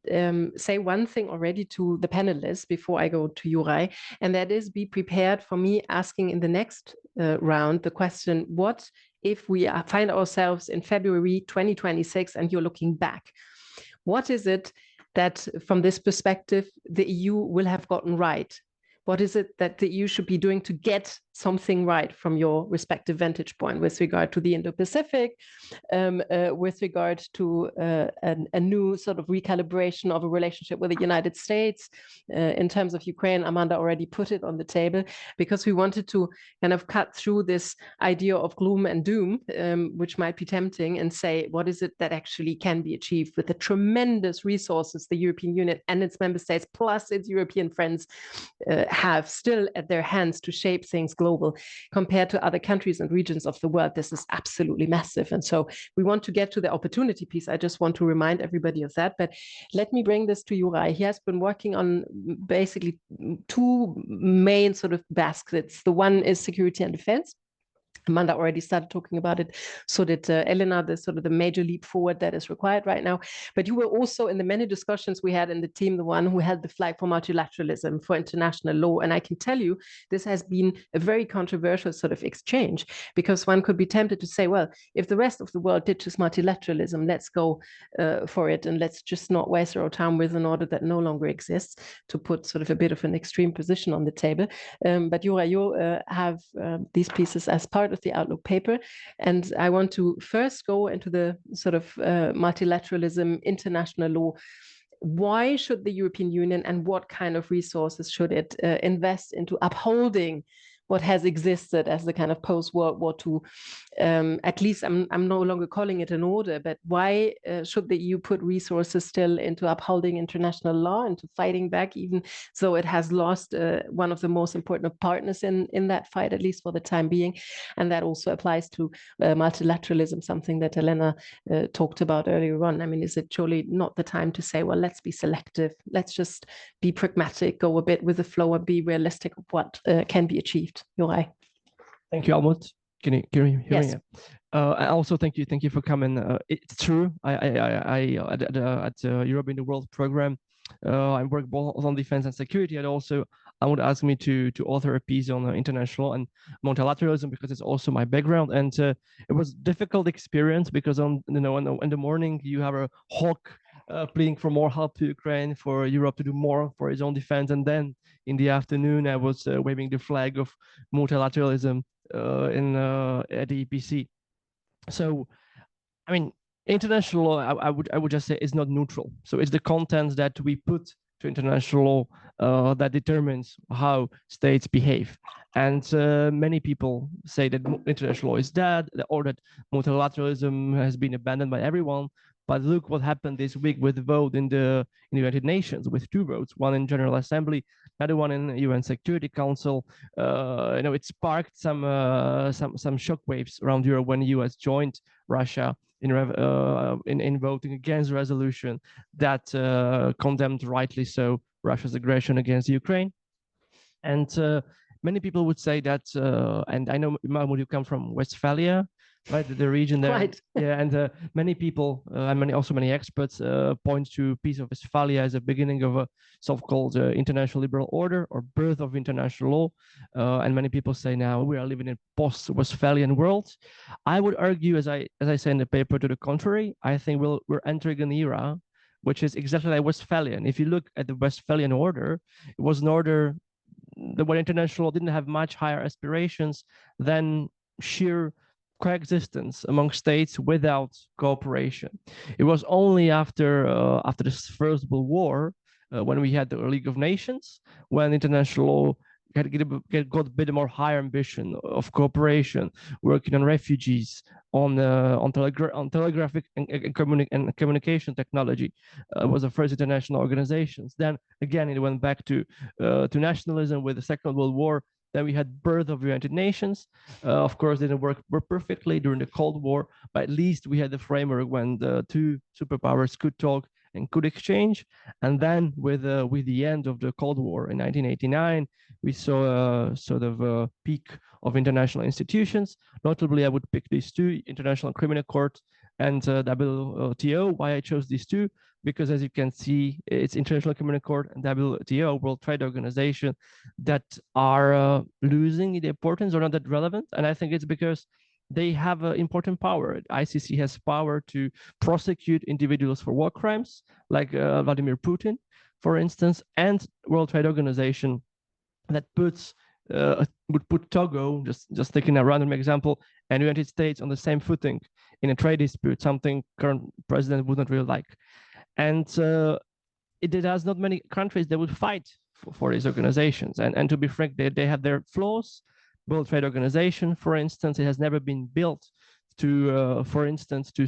say one thing already to the panelists before I go to Juraj, and that is, be prepared for me asking in the next round the question, what if we find ourselves in February 2026 and you're looking back? What is it that, from this perspective, the EU will have gotten right? What is it that the EU should be doing to get something right from your respective vantage point with regard to the Indo-Pacific, with regard to a new sort of recalibration of a relationship with the United States? In terms of Ukraine, Amanda already put it on the table, because we wanted to kind of cut through this idea of gloom and doom, which might be tempting, and say, what is it that actually can be achieved with the tremendous resources the European Union and its member states, plus its European friends, have still at their hands to shape things global. Compared to other countries and regions of the world, this is absolutely massive. And so we want to get to the opportunity piece. I just want to remind everybody of that. But let me bring this to Juraj. He has been working on basically two main sort of baskets. The one is security and defense. Amanda already started talking about it. So did Elena, the sort of the major leap forward that is required right now. But you were also, in the many discussions we had in the team, the one who held the flag for multilateralism, for international law. And I can tell you, this has been a very controversial sort of exchange, because one could be tempted to say, well, if the rest of the world ditches multilateralism, let's go for it, and let's just not waste our time with an order that no longer exists, to put sort of a bit of an extreme position on the table. But Juraj, you have these pieces as part of the Outlook paper. And I want to first go into the sort of multilateralism, international law. Why should the European Union, and what kind of resources should it invest into upholding what has existed as the kind of post-World War II? At least I'm no longer calling it an order, but why should the EU put resources still into upholding international law, into fighting back, even though it has lost one of the most important partners in that fight, at least for the time being? And that also applies to multilateralism, something that Elena talked about earlier on. I mean, is it surely not the time to say, well, let's be selective, let's just be pragmatic, go a bit with the flow, and be realistic of what can be achieved? Juraj. Thank you, Almut. Can you hear me? Yes. I also thank you for coming. It's true. I at Europe in the World program, I work both on defense and security, and also I would ask me to author a piece on international and multilateralism, because it's also my background. And it was a difficult experience, because in the morning you have a hawk pleading for more help to Ukraine, for Europe to do more for its own defense, and then in the afternoon I was waving the flag of multilateralism at the EPC. So, I mean, international law, I would just say, is not neutral. So it's the content that we put to international law that determines how states behave. And many people say that international law is dead, or that multilateralism has been abandoned by everyone. But look what happened this week with the vote in the United Nations, with two votes, one in General Assembly, another one in UN Security Council. It sparked some shockwaves around Europe when the US joined Russia in voting against a resolution that condemned, rightly so, Russia's aggression against Ukraine. And many people would say that, and I know, Almut, you come from Westphalia, right? The region there. Right. Yeah, and many people, and also many experts point to Peace of Westphalia as a beginning of a so-called international liberal order or birth of international law. And many people say now we are living in post-Westphalian world. I would argue, as I say in the paper, to the contrary. I think we're entering an era which is exactly like Westphalian. If you look at the Westphalian order, it was an order where international law didn't have much higher aspirations than sheer coexistence among states without cooperation. It was only after this First World War, when we had the League of Nations, when international law got a bit more higher ambition of cooperation, working on refugees, on telegraphic and communication technology, was the first international organizations. Then again, it went back to nationalism with the Second World War. Then we had birth of United Nations. Of course, didn't work perfectly during the Cold War, but at least we had the framework when the two superpowers could talk and could exchange. And then with the end of the Cold War in 1989, we saw a sort of a peak of international institutions. Notably, I would pick these two: International Criminal Court and WTO. Why I chose these two? Because as you can see, it's International Criminal Court and WTO, World Trade Organization, that are losing in importance or not that relevant. And I think it's because they have important power. ICC has power to prosecute individuals for war crimes, like Vladimir Putin, for instance, and World Trade Organization that would put Togo, just taking a random example, and United States on the same footing in a trade dispute, something current president would not really like. And it has not many countries that would fight for these organizations. And to be frank, they have their flaws. World Trade Organization, for instance, it has never been built to, for instance, to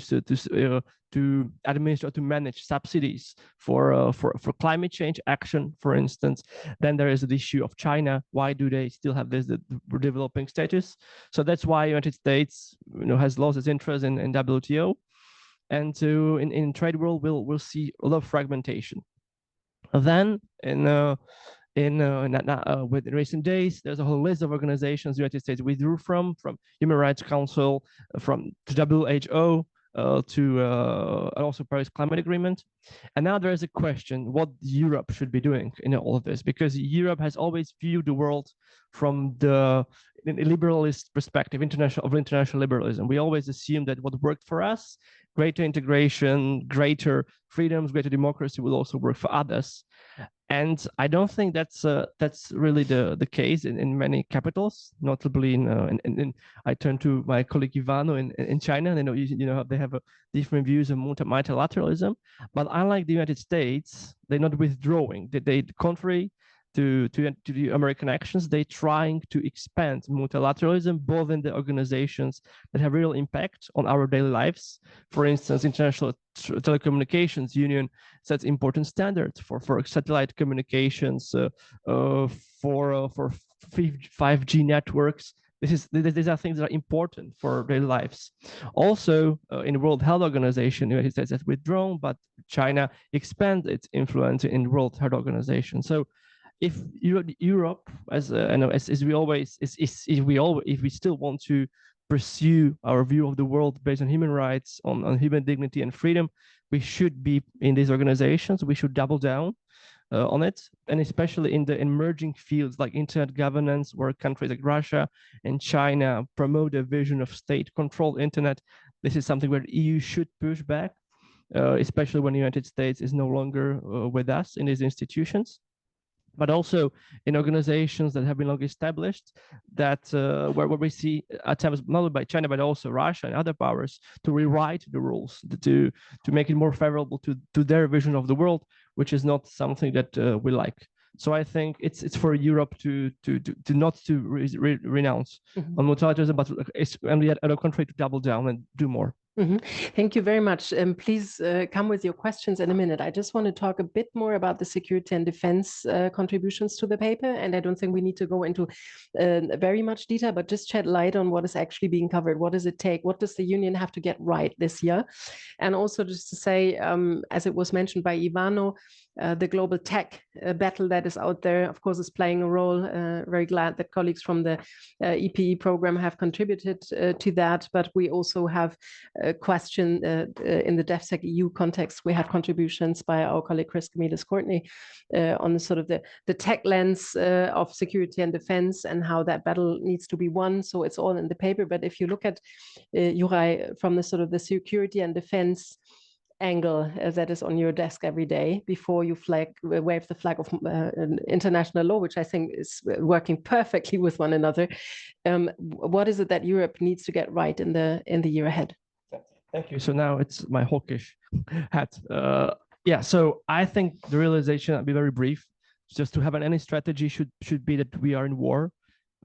administer, to manage subsidies for climate change action, for instance. Then there is the issue of China. Why do they still have this developing status? So that's why United States, has lost its interest in WTO. And so in trade world, we'll see a lot of fragmentation. Then with recent days, there's a whole list of organizations the United States withdrew from Human Rights Council, to WHO, and also Paris Climate Agreement. And now there is a question what Europe should be doing in all of this, because Europe has always viewed the world from the liberalist perspective, international liberalism. We always assume that what worked for us, greater integration, greater freedoms, greater democracy, will also work for others. And I don't think that's really the case in many capitals, notably in I turn to my colleague Ivano in China. And they have different views of multilateralism, but unlike the United States, they're not withdrawing. They contrary to the American actions, they're trying to expand multilateralism, both in the organizations that have real impact on our daily lives. For instance, International Telecommunications Union sets important standards for satellite communications, for 5G networks. These are things that are important for their lives. Also, in the World Health Organization, the United States has withdrawn, but China expands its influence in the World Health Organization. So, if Europe, if we still want to pursue our view of the world based on human rights, on human dignity and freedom, we should be in these organizations. We should double down on it, and especially in the emerging fields like internet governance, where countries like Russia and China promote a vision of state-controlled internet. This is something where the EU should push back, especially when the United States is no longer with us in these institutions. But also in organizations that have been long established, that where we see attempts not only by China but also Russia and other powers to rewrite the rules, to make it more favorable to their vision of the world, which is not something that we like. So I think it's for Europe to not to renounce on multilateralism, but and the other country to double down and do more. Thank you very much. Please come with your questions in a minute. I just want to talk a bit more about the security and defense contributions to the paper. And I don't think we need to go into very much detail, but just shed light on what is actually being covered. What does it take? What does the union have to get right this year? And also just to say, as it was mentioned by Ivano, the global tech battle that is out there, of course, is playing a role. Very glad that colleagues from the EPE program have contributed to that, but we also have a question in the DevSec EU context. We have contributions by our colleague Chris Camillus-Courtney on sort of the tech lens of security and defense and how that battle needs to be won. So it's all in the paper. But if you look at Juraj, from the sort of the security and defense angle that is on your desk every day before you wave the flag of international law, which I think is working perfectly with one another. What is it that Europe needs to get right in the year ahead? Thank you. So now it's my hawkish hat. Yeah, so I think the realization, I'll be very brief, just to have any strategy should be that we are in war.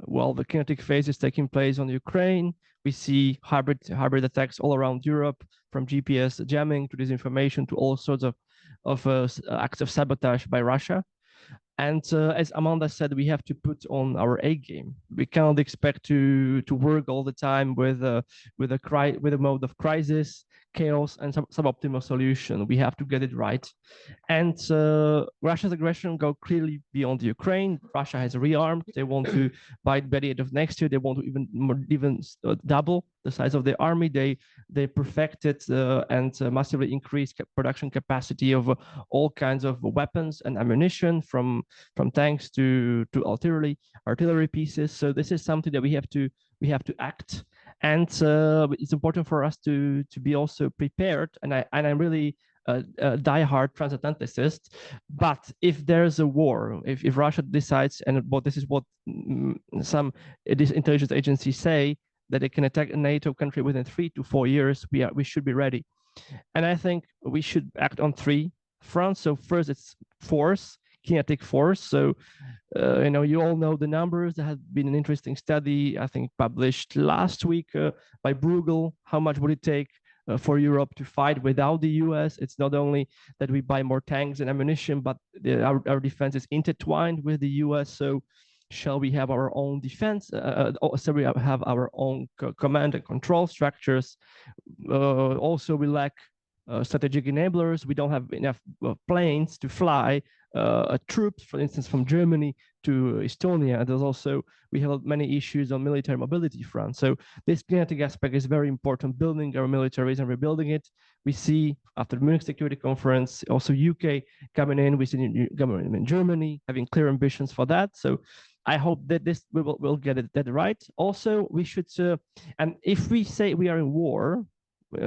While the kinetic phase is taking place on Ukraine, we see hybrid attacks all around Europe, from GPS jamming to disinformation to all sorts of acts of sabotage by Russia. And as Amanda said, we have to put on our A game. We cannot expect to work all the time with a mode of crisis, chaos, and suboptimal solution. We have to get it right. And Russia's aggression go clearly beyond Ukraine. Russia has rearmed. They want to, by the end of next year, they want to even double the size of their army. They perfected and massively increased production capacity of all kinds of weapons and ammunition, from tanks to artillery pieces. So this is something that we have to act, and it's important for us to be also prepared. And I'm really a diehard transatlanticist. But if there's a war, if Russia decides, and this is what some intelligence agencies say, that it can attack a NATO country within 3 to 4 years, we should be ready. And I think we should act on 3 fronts. So first, it's force, kinetic force. So you all know the numbers. There has been an interesting study, I think, published last week by Bruegel. How much would it take for Europe to fight without the US? It's not only that we buy more tanks and ammunition, but our defense is intertwined with the US. So shall we have our own defense? So we have our own command and control structures. Also, we lack strategic enablers. We don't have enough planes to fly troops, for instance, from Germany to Estonia. There's also, we have many issues on military mobility front. So this kinetic aspect is very important, building our militaries and rebuilding it. We see after the Munich Security Conference, also UK coming in, we see the new government in Germany having clear ambitions for that. So I hope that we'll get that right. Also, we should, and if we say we are in war,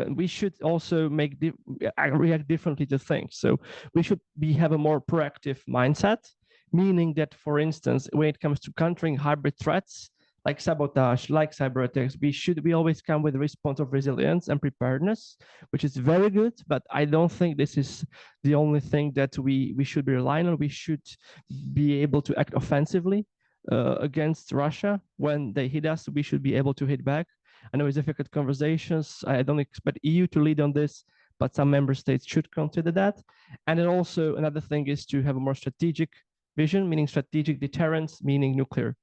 we should also react differently to things. So we should have a more proactive mindset, meaning that, for instance, when it comes to countering hybrid threats like sabotage, like cyber attacks, we always come with a response of resilience and preparedness, which is very good. But I don't think this is the only thing that we should be relying on. We should be able to act offensively against Russia. When they hit us, we should be able to hit back. I know it's difficult conversations. I don't expect EU to lead on this, but some member states should consider that. And then also another thing is to have a more strategic vision, meaning strategic deterrence, meaning nuclear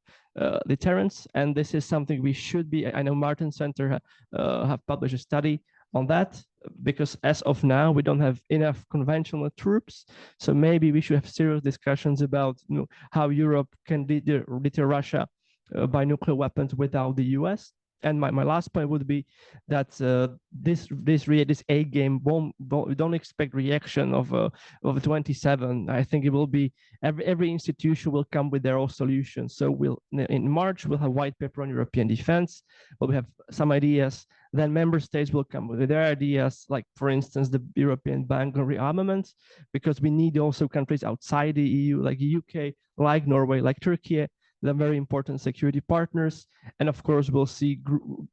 deterrence. And this is something we should be. I know Martin Center have published a study on that, because as of now, we don't have enough conventional troops. So maybe we should have serious discussions about how Europe can deter Russia by nuclear weapons without the US. And my last point would be that this A game we don't expect reaction of 27. I think it will be every institution will come with their own solutions. So in March we'll have white paper on European defense. We'll have some ideas. Then member states will come with their ideas, like for instance the European Bank on Rearmament, because we need also countries outside the EU, like the UK, like Norway, like Turkey. They're very important security partners. And of course, we'll see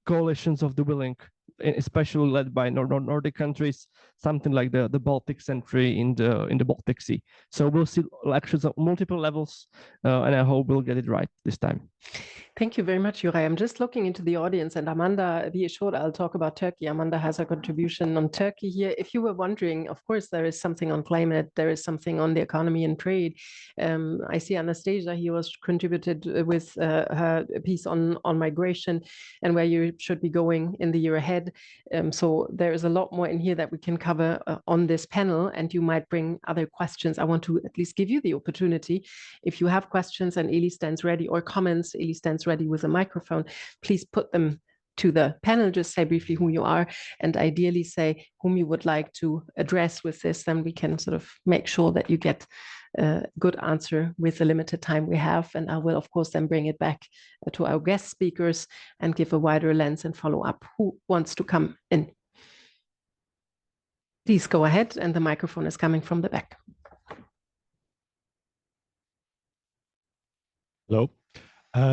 coalitions of the willing, especially led by Nordic countries, something like the Baltic Sentry in the Baltic Sea. So we'll see actions at multiple levels, and I hope we'll get it right this time. Thank you very much, Juraj. I'm just looking into the audience, and Amanda, be assured, I'll talk about Turkey. Amanda has a contribution on Turkey here. If you were wondering, of course, there is something on climate, there is something on the economy and trade. I see Anastasia, he was contributed with her piece on migration and where you should be going in the year ahead. said. So there is a lot more in here that we can cover on this panel, and you might bring other questions. I want to at least give you the opportunity. If you have questions and Eli stands ready, or comments, Eli stands ready with a microphone, please put them to the panel. Just say briefly who you are, and ideally say whom you would like to address with this. Then we can sort of make sure that you get a good answer with the limited time we have. And I will, of course, then bring it back to our guest speakers and give a wider lens and follow up. Who wants to come in? Please go ahead, and the microphone is coming from the back. Hello.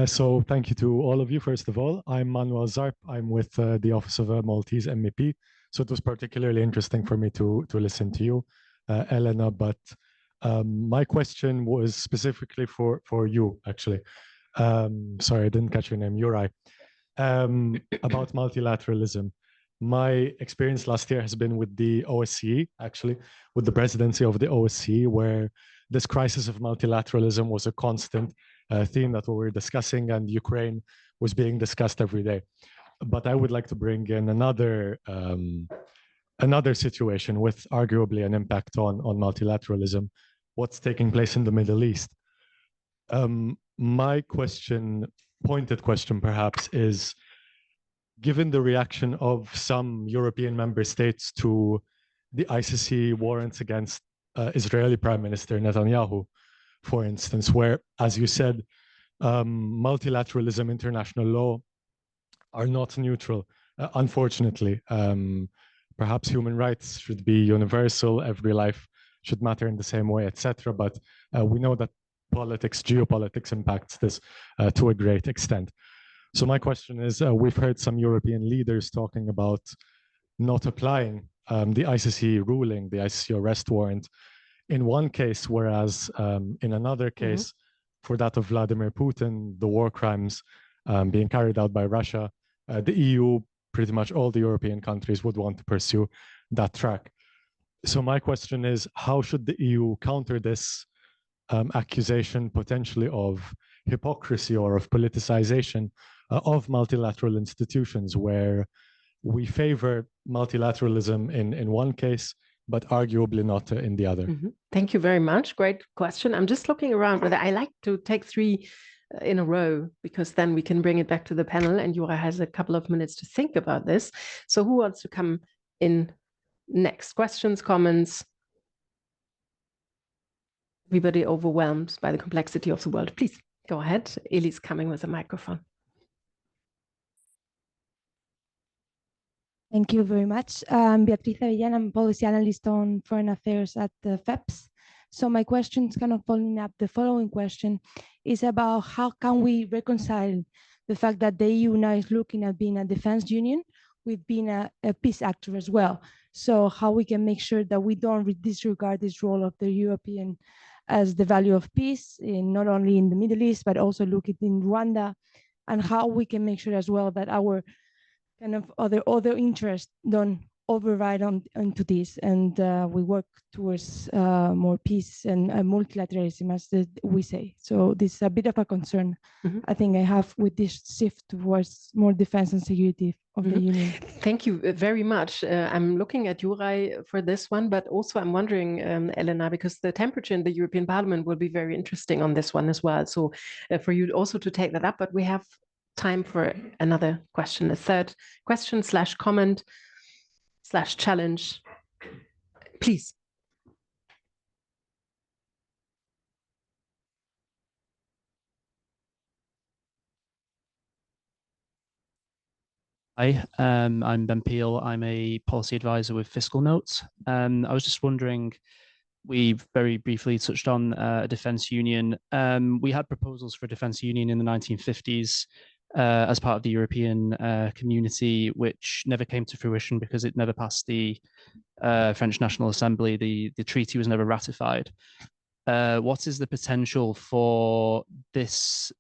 So thank you to all of you. First of all, I'm Manuel Zarp. I'm with the Office of a Maltese MEP. So it was particularly interesting for me to listen to you, Elena. But my question was specifically for you, actually. Sorry, I didn't catch your name, Juraj. About multilateralism. My experience last year has been with the OSCE, actually, with the presidency of the OSCE, where this crisis of multilateralism was a constant theme that we were discussing, and Ukraine was being discussed every day. But I would like to bring in another situation with arguably an impact on multilateralism, what's taking place in the Middle East. My question, pointed question perhaps, is given the reaction of some European member states to the ICC warrants against Israeli Prime Minister Netanyahu, for instance, where, as you said, multilateralism, international law are not neutral, unfortunately. Perhaps human rights should be universal, every life should matter in the same way, etc. But we know that politics, geopolitics impacts this to a great extent. So my question is, we've heard some European leaders talking about not applying the ICC ruling, the ICC arrest warrant, in one case, whereas in another case, for that of Vladimir Putin, the war crimes being carried out by Russia, the EU, pretty much all the European countries would want to pursue that track. So my question is, how should the EU counter this accusation potentially of hypocrisy or of politicization of multilateral institutions, where we favor multilateralism in one case, but arguably not in the other? Thank you very much. Great question. I'm just looking around, but I like to take three in a row, because then we can bring it back to the panel, and Juraj has a couple of minutes to think about this. So who wants to come in next? Questions, comments? Everybody overwhelmed by the complexity of the world. Please go ahead. Eli's coming with a microphone. Thank you very much. I'm Beatriz Avellana. I'm policy analyst on foreign affairs at the FEPS. So my question is kind of following up. The following question is about how can we reconcile the fact that the EU now is looking at being a defense union with being a peace actor as well. So how we can make sure that we don't disregard this role of the European as the value of peace, not only in the Middle East, but also look at in Rwanda, and how we can make sure as well that our kind of other interests don't override onto this, and we work towards more peace and multilateralism, as we say. So this is a bit of a concern I think I have with this shift towards more defense and security of the Union. Thank you very much. I'm looking at Juraj for this one, but also I'm wondering, Elena, because the temperature in the European Parliament will be very interesting on this one as well. So for you also to take that up, but we have time for another question, a third question / comment / challenge, please. Hi, I'm Ben Peel. I'm a policy advisor with Fiscal Notes. I was just wondering, we very briefly touched on a defense union. We had proposals for a defense union in the 1950s as part of the European community, which never came to fruition because it never passed the French National Assembly. The treaty was never ratified. What is the potential for this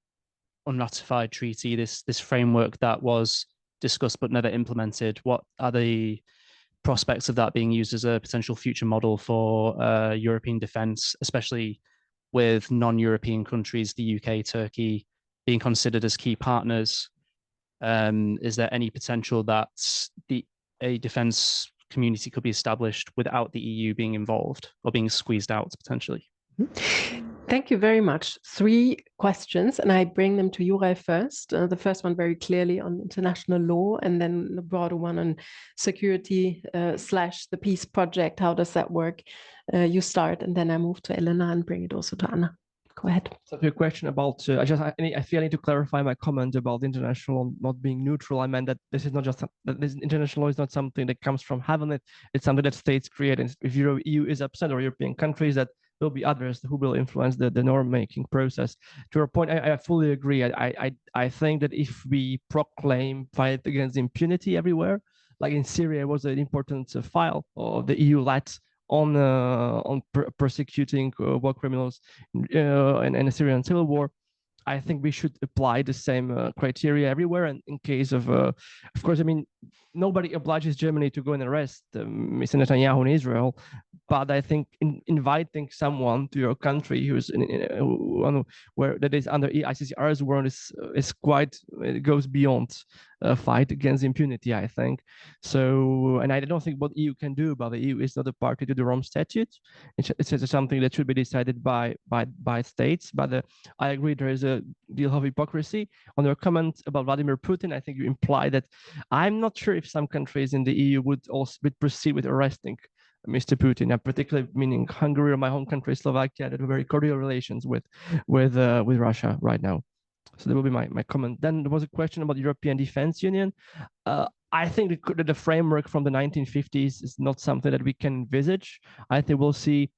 unratified treaty, this framework that was discussed but never implemented? What are the prospects of that being used as a potential future model for European defense, especially with non-European countries, the UK, Turkey, being considered as key partners? Is there any potential that a defense community could be established without the EU being involved or being squeezed out potentially? Thank you very much. 3 questions, and I bring them to Juraj first. The first one very clearly on international law, and then the broader one on security / the peace project. How does that work? You start, and then I move to Elena and bring it also to Anna. Go ahead. So to your question about, I feel I need to clarify my comment about international law not being neutral. I meant that this is not just, that this international law is not something that comes from heaven. It's something that states create. And if EU is upset, or European countries, that there'll be others who will influence the norm-making process. To your point, I fully agree. I think that if we proclaim fight against impunity everywhere, like in Syria was an important file of the EU led on persecuting war criminals in the Syrian civil war, I think we should apply the same criteria everywhere. And in case of course, I mean, nobody obliges Germany to go and arrest Mr. Netanyahu in Israel, but I think inviting someone to your country who's where that is under ICCR's warrant is quite, it goes beyond a fight against impunity, I think. So, and I don't think what EU can do about the EU is not a party to the Rome Statute. It's something that should be decided by states. But I agree there is a deal of hypocrisy. On your comment about Vladimir Putin, I think you imply that I'm not sure if some countries in the EU would proceed with arresting Mr. Putin, and particularly meaning Hungary or my home country, Slovakia, that have very cordial relations with Russia right now. So that will be my comment. Then there was a question about the European Defense Union. I think the framework from the 1950s is not something that we can envisage. I think we'll see.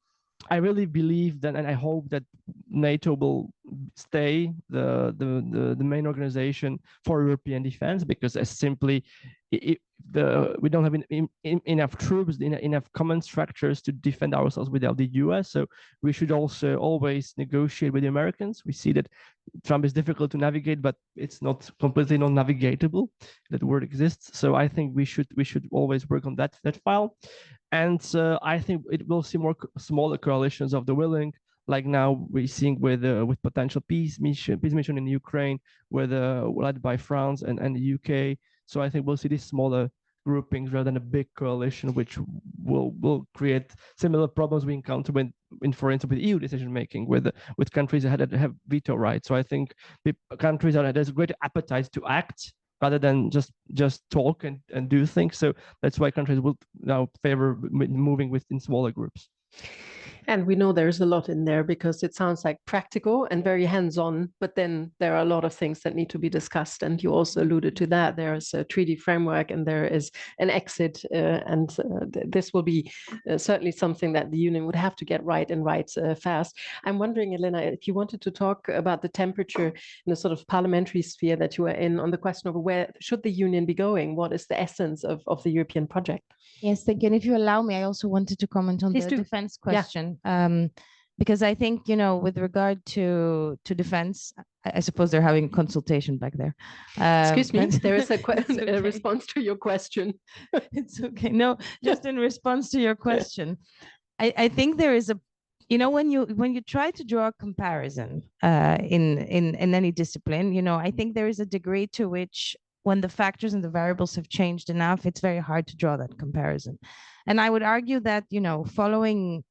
I really believe that, and I hope that NATO will stay the main organization for European defense, because as simply we don't have enough troops, enough common structures to defend ourselves without the US. So we should also always negotiate with the Americans. We see that Trump is difficult to navigate, but it's not completely non-navigatable. That word exists. So I think we should always work on that file. And I think it will see more smaller coalitions of the willing, like now we're seeing with potential peace mission in Ukraine, led by France and the UK. So I think we'll see these smaller groupings rather than a big coalition, which will create similar problems we encounter for instance, with EU decision making, with countries that have veto rights. So I think countries there's a greater appetite to act rather than just talk and do things. So that's why countries will now favor moving within smaller groups. And we know there's a lot in there, because it sounds like practical and very hands-on, but then there are a lot of things that need to be discussed. And you also alluded to that. There is a treaty framework and there is an exit. This will be certainly something that the Union would have to get right and right fast. I'm wondering, Elena, if you wanted to talk about the temperature in the sort of parliamentary sphere that you are in, on the question of where should the Union be going? What is the essence of the European project? Yes, again, if you allow me, I also wanted to comment on the defense question, because I think, with regard to defense, I suppose they're having consultation back there. Excuse me, there is a response to your question. It's okay. No, just in response to your question, I think there is when you try to draw a comparison in any discipline, I think there is a degree to which, when the factors and the variables have changed enough, it's very hard to draw that comparison. And I would argue that, following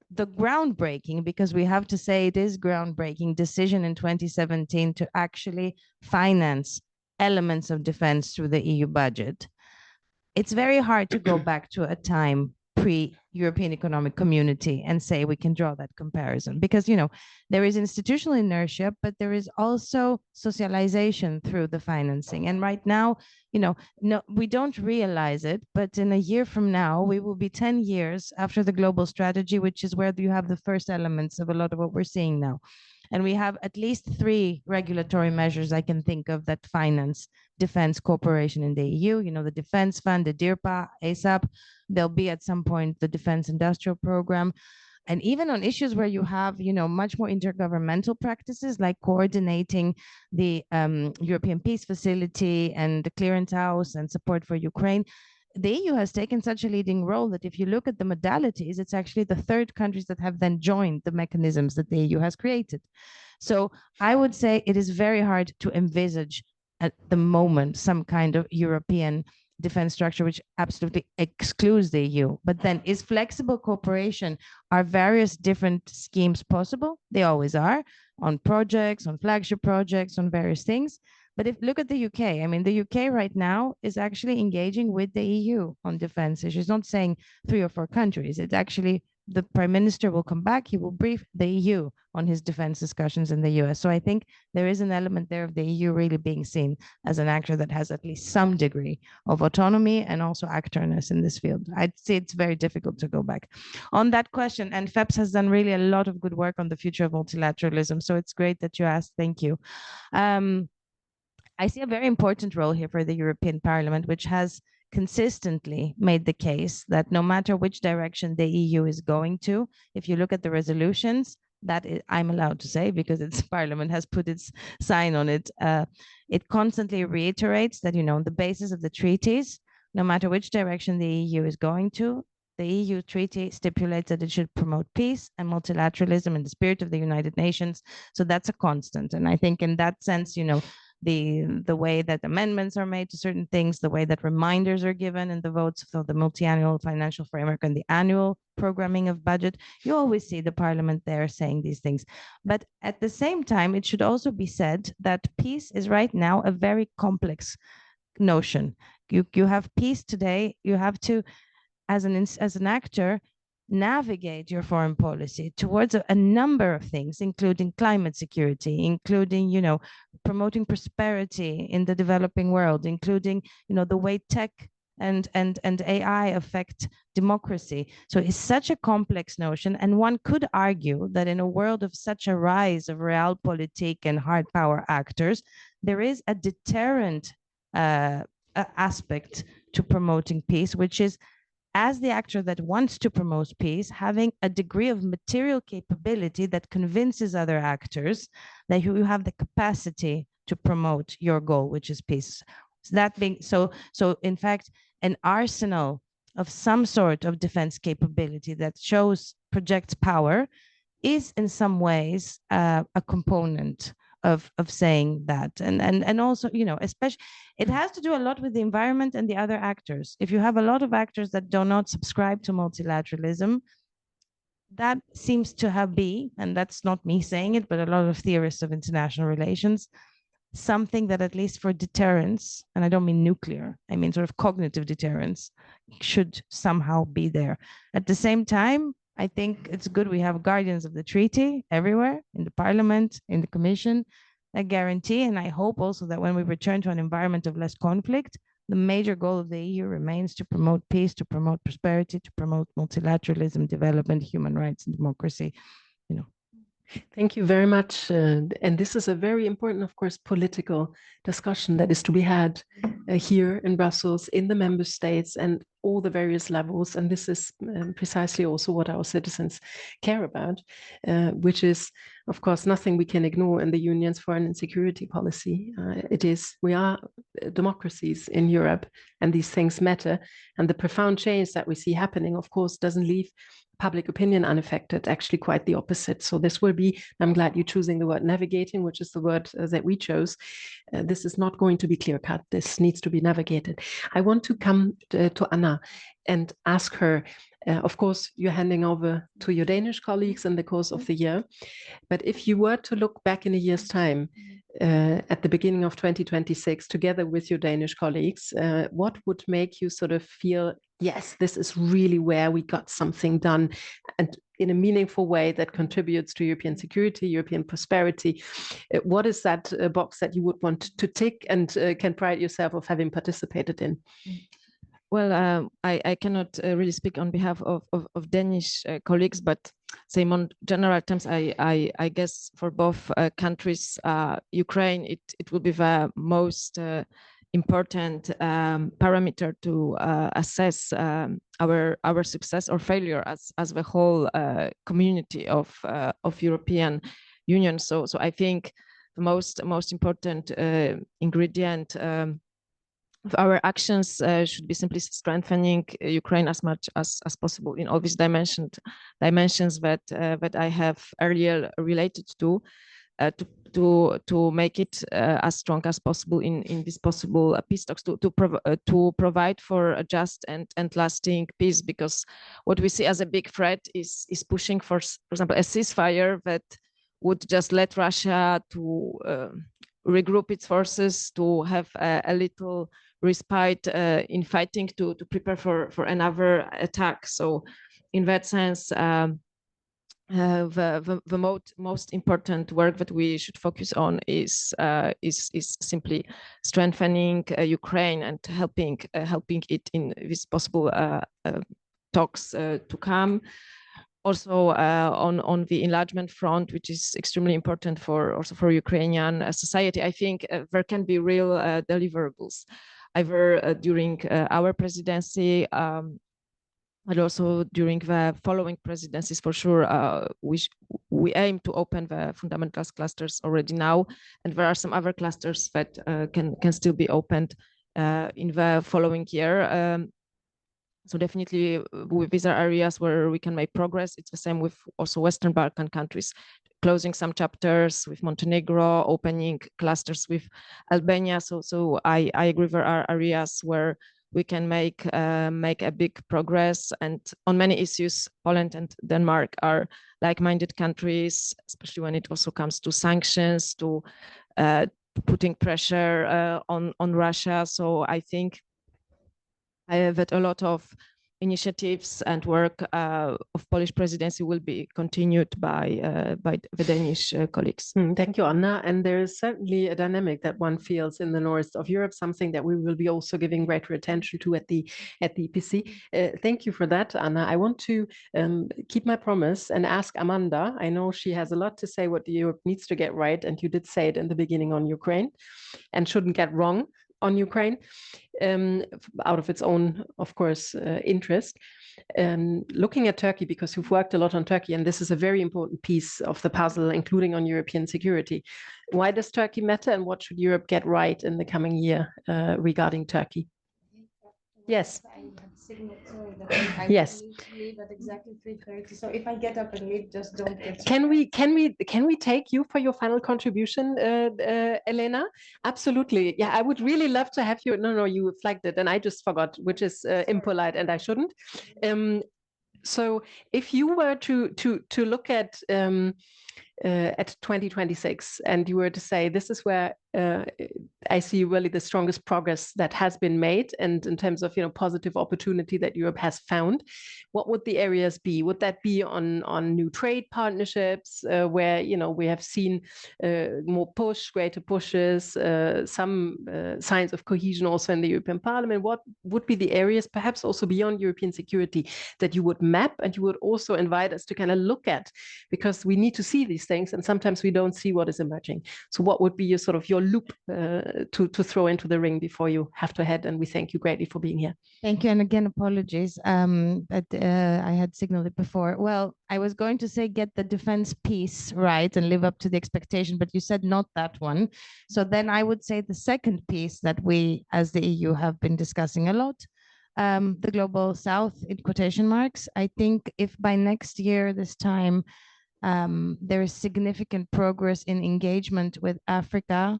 the groundbreaking, because we have to say it is groundbreaking, decision in 2017 to actually finance elements of defense through the EU budget, it's very hard to go back to a time pre-European Economic Community and say we can draw that comparison, because there is institutional inertia, but there is also socialization through the financing. And right now, no, we don't realize it, but in a year from now, we will be 10 years after the global strategy, which is where you have the first elements of a lot of what we're seeing now. And we have at least 3 regulatory measures I can think of that finance defense cooperation in the EU. The Defense Fund, the DIRPA, ASAP. There'll be at some point the Defense Industrial Program. And even on issues where you have, much more intergovernmental practices, like coordinating the European Peace Facility and the Clearance House and support for Ukraine, the EU has taken such a leading role that if you look at the modalities, it's actually the third countries that have then joined the mechanisms that the EU has created. So I would say it is very hard to envisage at the moment some kind of European defense structure which absolutely excludes the EU. But then, is flexible cooperation, are various different schemes possible? They always are, on projects, on flagship projects, on various things. But if look at the UK, I mean, the UK right now is actually engaging with the EU on defense issues. It's not saying 3 or 4 countries. It's actually the Prime Minister will come back. He will brief the EU on his defense discussions in the US. So I think there is an element there of the EU really being seen as an actor that has at least some degree of autonomy and also actorness in this field. I'd say it's very difficult to go back on that question. And FEPS has done really a lot of good work on the future of multilateralism. So it's great that you asked. Thank you. I see a very important role here for the European Parliament, which has consistently made the case that no matter which direction the EU is going to, if you look at the resolutions, that is, I'm allowed to say because its Parliament has put its sign on it, it constantly reiterates that, you know, on the basis of the treaties, no matter which direction the EU is going to, the EU treaty stipulates that it should promote peace and multilateralism in the spirit of the United Nations. So that's a constant. And I think in that sense, you know, the way that amendments are made to certain things, the way that reminders are given in the votes of the multi-annual financial framework and the annual programming of budget, you always see the Parliament there saying these things. But at the same time, it should also be said that peace is right now a very complex notion. You have peace today, you have to, as an actor, navigate your foreign policy towards a number of things, including climate security, including, you know, promoting prosperity in the developing world, including, you know, the way tech and AI affect democracy. So it's such a complex notion. And one could argue that in a world of such a rise of realpolitik and hard power actors, there is a deterrent aspect to promoting peace, which is, as the actor that wants to promote peace, having a degree of material capability that convinces other actors that you have the capacity to promote your goal, which is peace. So that being so in fact, an arsenal of some sort of defense capability that projects power is in some ways a component of saying that. And also, you know, especially it has to do a lot with the environment and the other actors. If you have a lot of actors that do not subscribe to multilateralism, that seems to have been, and that's not me saying it, but a lot of theorists of international relations, something that at least for deterrence, and I don't mean nuclear, I mean sort of cognitive deterrence, should somehow be there. At the same time, I think it's good we have guardians of the treaty everywhere, in the Parliament, in the Commission, that guarantee. And I hope also that when we return to an environment of less conflict, the major goal of the EU remains to promote peace, to promote prosperity, to promote multilateralism, development, human rights, and democracy. You know. Thank you very much. And this is a very important, of course, political discussion that is to be had here in Brussels, in the member states, and all the various levels. And this is precisely also what our citizens care about, which is, of course, nothing we can ignore in the Union's foreign and security policy. We are democracies in Europe, and these things matter. And the profound change that we see happening, of course, doesn't leave public opinion unaffected, actually quite the opposite. So this will be, I'm glad you're choosing the word navigating, which is the word that we chose. This is not going to be clear cut. This needs to be navigated. I want to come to Anna and ask her, of course, you're handing over to your Danish colleagues in the course of the year. But if you were to look back in a year's time, at the beginning of 2026, together with your Danish colleagues, what would make you sort of feel, yes, this is really where we got something done, and in a meaningful way that contributes to European security, European prosperity? What is that box that you would want to tick and can pride yourself of having participated in? Well, I cannot really speak on behalf of Danish colleagues, but same on general terms, I guess for both countries, Ukraine, it will be the most important parameter to assess our success or failure as the whole community of European Union. So I think the most important ingredient of our actions should be simply strengthening Ukraine as much as possible in all these dimensions that I have earlier related to. to make it as strong as possible in this possible peace talks, to provide for a just and lasting peace. Because what we see as a big threat is pushing for example, a ceasefire that would just let Russia to regroup its forces, to have a little respite in fighting, to prepare for another attack. So in that sense, the most important work that we should focus on is simply strengthening Ukraine and helping it in this possible talks to come. Also on the enlargement front, which is extremely important for Ukrainian society, I think there can be real deliverables, either during our presidency, but also during the following presidencies. For sure, we aim to open the fundamentals clusters already now, and there are some other clusters that can still be opened in the following year. So definitely, these are areas where we can make progress. It's the same with also Western Balkan countries, closing some chapters with Montenegro, opening clusters with Albania. So I agree there are areas where we can make a big progress. And on many issues, Poland and Denmark are like-minded countries, especially when it also comes to sanctions, to putting pressure on Russia. So I think that a lot of initiatives and work of Polish presidency will be continued by the Danish colleagues. Thank you, Anna. And there is certainly a dynamic that one feels in the north of Europe, something that we will be also giving greater attention to at the EPC. Thank you for that, Anna. I want to keep my promise and ask Amanda. I know she has a lot to say what Europe needs to get right, and you did say it in the beginning on Ukraine, and shouldn't get wrong on Ukraine, out of its own, of course, interest. Looking at Turkey, because you've worked a lot on Turkey, and this is a very important piece of the puzzle, including on European security. Why does Turkey matter, and what should Europe get right in the coming year regarding Turkey? Yes. Yes. Leave at exactly 3:30. So if I get up and leave, just don't get. Can we take you for your final contribution, Elena? Absolutely. Yeah, I would really love to have you. No, you flagged it, and I just forgot, which is impolite, and I shouldn't. So if you were to look at 2026, and you were to say, this is where I see really the strongest progress that has been made, and in terms of positive opportunity that Europe has found, what would the areas be? Would that be on new trade partnerships, where we have seen greater pushes, some signs of cohesion also in the European Parliament? What would be the areas, perhaps also beyond European security, that you would map and you would also invite us to kind of look at, because we need to see these things, and sometimes we don't see what is emerging. So what would be your loop to throw into the ring before you have to head? And we thank you greatly for being here. Thank you. And again, apologies that I had signaled it before. Well, I was going to say get the defense piece right and live up to the expectation, but you said not that one. So then I would say the second piece that we as the EU have been discussing a lot, the global south in quotation marks. I think if by next year, this time, there is significant progress in engagement with Africa,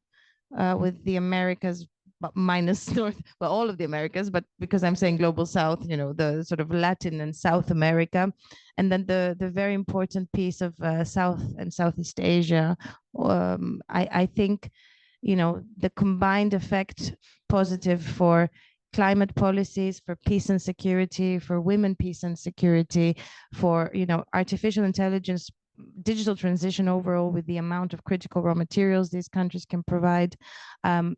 with the Americas, but minus North, well, all of the Americas, but because I'm saying global south, the sort of Latin and South America, and then the very important piece of South and Southeast Asia. I think, the combined effect positive for climate policies, for peace and security, for women, peace and security, for, artificial intelligence, digital transition overall, with the amount of critical raw materials these countries can provide,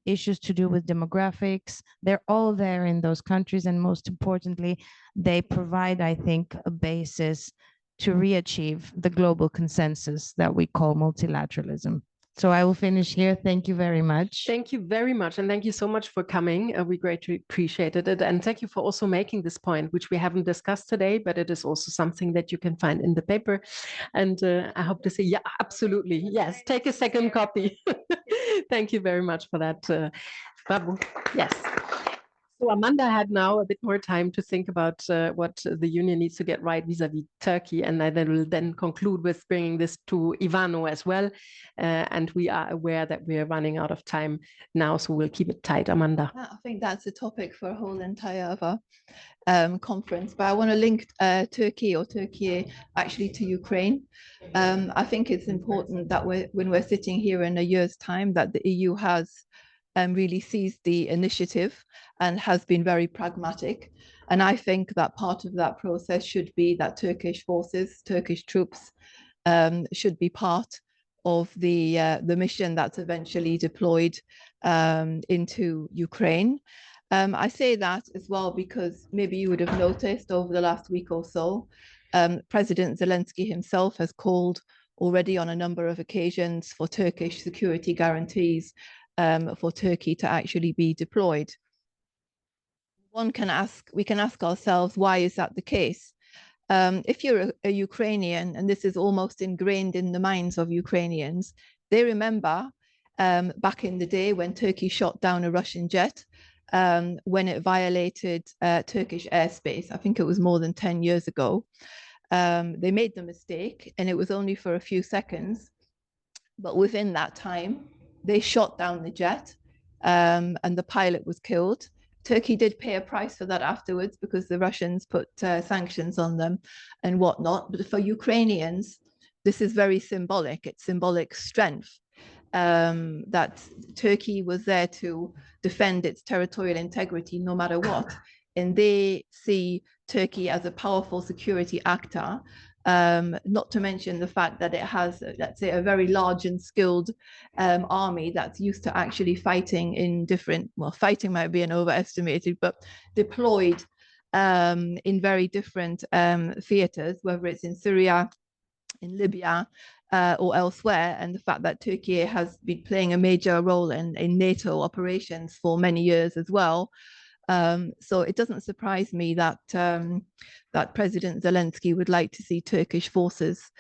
issues to do with demographics, they're all there in those countries. And most importantly, they provide, I think, a basis to re-achieve the global consensus that we call multilateralism. So I will finish here. Thank you very much. Thank you very much. And thank you so much for coming. We greatly appreciated it. And thank you for also making this point, which we haven't discussed today, but it is also something that you can find in the paper. And I hope to see, yeah, absolutely. Yes, take a second copy. Thank you very much for that, Babu. Yes. So Amanda had now a bit more time to think about what the union needs to get right vis-a-vis Turkey, and I will then conclude with bringing this to Ivano as well. And we are aware that we are running out of time now, so we'll keep it tight, Amanda. I think that's a topic for a whole entire other conference, but I want to link Turkey actually to Ukraine. I think it's important that when we're sitting here in a year's time, that the EU has really seized the initiative and has been very pragmatic. And I think that part of that process should be that Turkish forces, Turkish troops should be part of the mission that's eventually deployed into Ukraine. I say that as well because maybe you would have noticed over the last week or so, President Zelensky himself has called already on a number of occasions for Turkish security guarantees for Turkey to actually be deployed. We can ask ourselves, why is that the case? If you're a Ukrainian, and this is almost ingrained in the minds of Ukrainians, they remember back in the day when Turkey shot down a Russian jet, when it violated Turkish airspace. I think it was more than 10 years ago. They made the mistake, and it was only for a few seconds. But within that time, they shot down the jet, and the pilot was killed. Turkey did pay a price for that afterwards because the Russians put sanctions on them and whatnot. But for Ukrainians, this is very symbolic. It's symbolic strength that Turkey was there to defend its territorial integrity no matter what. And they see Turkey as a powerful security actor, not to mention the fact that it has, let's say, a very large and skilled army that's used to actually fighting in different, well, fighting might be an overestimated, but deployed in very different theaters, whether it's in Syria, in Libya, or elsewhere, and the fact that Turkey has been playing a major role in NATO operations for many years as well. So it doesn't surprise me that that President Zelensky would like to see Turkish forces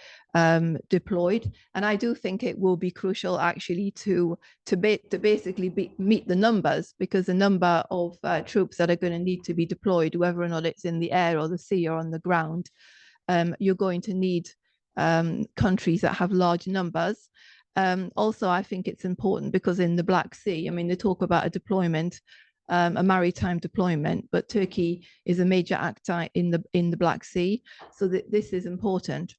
deployed, and I do think it will be crucial actually to basically meet the numbers, because the number of troops that are going to need to be deployed, whether or not it's in the air or the sea or on the ground, you're going to need countries that have large numbers. Also, I think it's important because in the Black Sea, I mean, they talk about a deployment, a maritime deployment, but Turkey is a major actor in the Black Sea, so this is important.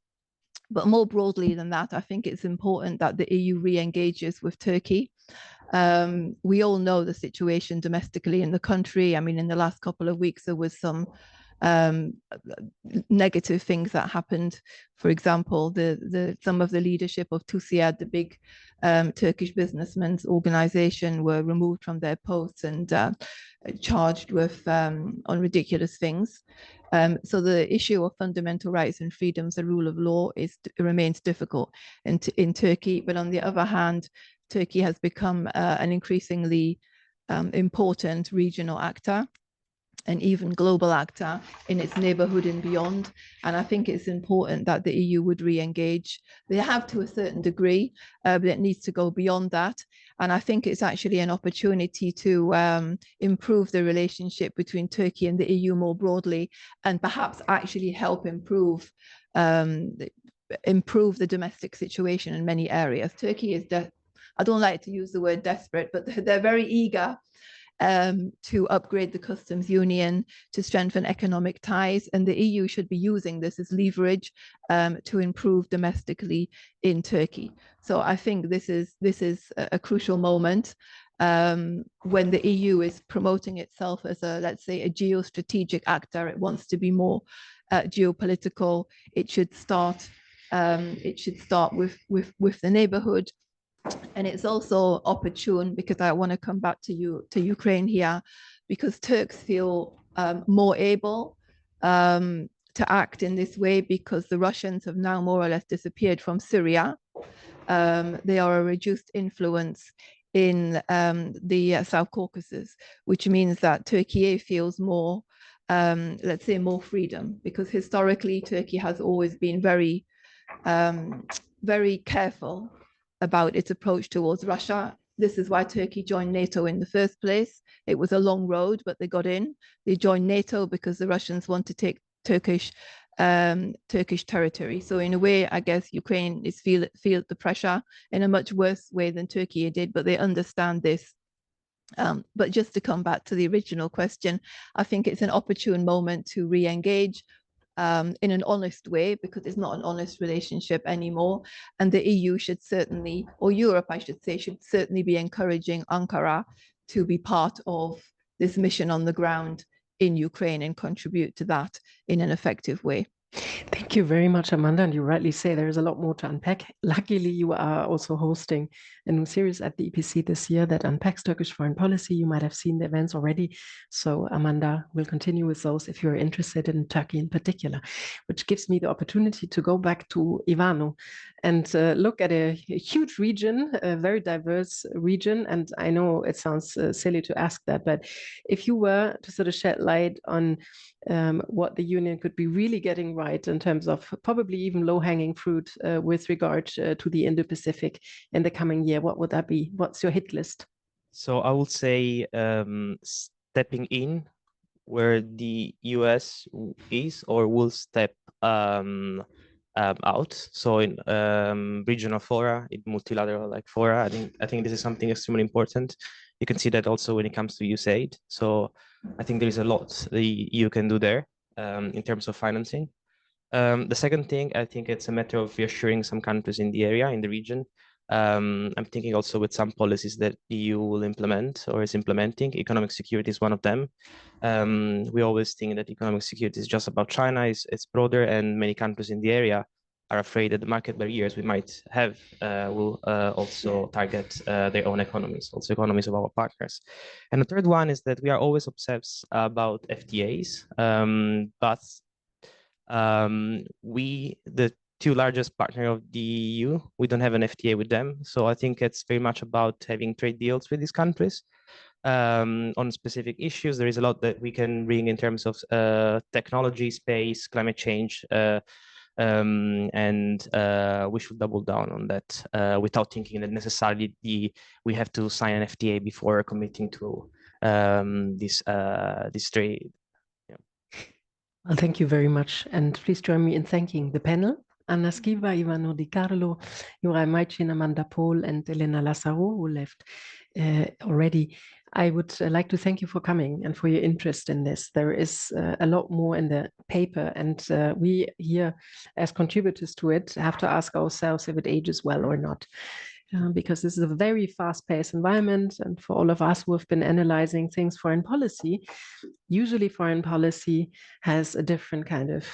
But more broadly than that, I think it's important that the EU re-engages with Turkey. We all know the situation domestically in the country. I mean, in the last couple of weeks, there was some negative things that happened. For example, some of the leadership of TÜSİAD, the big Turkish businessmen's organization, were removed from their posts and charged with on ridiculous things. So the issue of fundamental rights and freedoms, the rule of law, remains difficult in Turkey. But on the other hand, Turkey has become an increasingly important regional actor, and even global actor in its neighborhood and beyond. And I think it's important that the EU would re-engage. They have to a certain degree, but it needs to go beyond that. And I think it's actually an opportunity to improve the relationship between Turkey and the EU more broadly, and perhaps actually help improve the domestic situation in many areas. Turkey is, I don't like to use the word desperate, but they're very eager to upgrade the customs union, to strengthen economic ties, and the EU should be using this as leverage to improve domestically in Turkey. So I think this is a crucial moment when the EU is promoting itself as a, let's say, a geostrategic actor. It wants to be more geopolitical. It should start with the neighborhood. And it's also opportune, because I want to come back to Ukraine here, because Turks feel more able to act in this way because the Russians have now more or less disappeared from Syria. They are a reduced influence in the South Caucasus, which means that Turkey feels more, let's say, more freedom, because historically Turkey has always been very, very careful about its approach towards Russia. This is why Turkey joined NATO in the first place. It was a long road, but they got in. They joined NATO because the Russians want to take Turkish territory. So in a way, I guess Ukraine is feel the pressure in a much worse way than Turkey did, but they understand this. But just to come back to the original question, I think it's an opportune moment to re-engage in an honest way, because it's not an honest relationship anymore. And the EU should certainly, or Europe, I should say, should certainly be encouraging Ankara to be part of this mission on the ground in Ukraine and contribute to that in an effective way. Thank you very much, Amanda. And you rightly say there's a lot more to unpack. Luckily, you are also hosting a new series at the EPC this year that unpacks Turkish foreign policy. You might have seen the events already. So Amanda will continue with those if you're interested in Turkey in particular, which gives me the opportunity to go back to Ivano and look at a huge region, a very diverse region. And I know it sounds silly to ask that, but if you were to sort of shed light on what the Union could be really getting right in terms of probably even low-hanging fruit with regard to the Indo-Pacific in the coming year, what would that be? What's your hit list? So I would say stepping in where the US is or will step out. So in regional fora, in multilateral like fora, I think this is something extremely important. You can see that also when it comes to USAID. So I think there is a lot the EU can do there in terms of financing. The second thing, I think it's a matter of reassuring some countries in the area, in the region. I'm thinking also with some policies that the EU will implement or is implementing. Economic security is one of them. We always think that economic security is just about China. It's broader, and many countries in the area are afraid that the market barriers we might have will also target their own economies, also economies of our partners. And the third one is that we are always obsessed about FTAs, but we, the two largest partner of the EU, we don't have an FTA with them. So I think it's very much about having trade deals with these countries on specific issues. There is a lot that we can bring in terms of technology, space, climate change, and we should double down on that without thinking that necessarily we have to sign an FTA before committing to this trade. Yeah. Well, thank you very much. And please join me in thanking the panel. Anna Skiba, Ivano Di Carlo, Juraj Majcin, Amanda Pohl, and Elena Lazarou, who left already. I would like to thank you for coming and for your interest in this. There is a lot more in the paper, and we here as contributors to it have to ask ourselves if it ages well or not. Because this is a very fast-paced environment, and for all of us who have been analyzing things foreign policy, usually foreign policy has a different kind of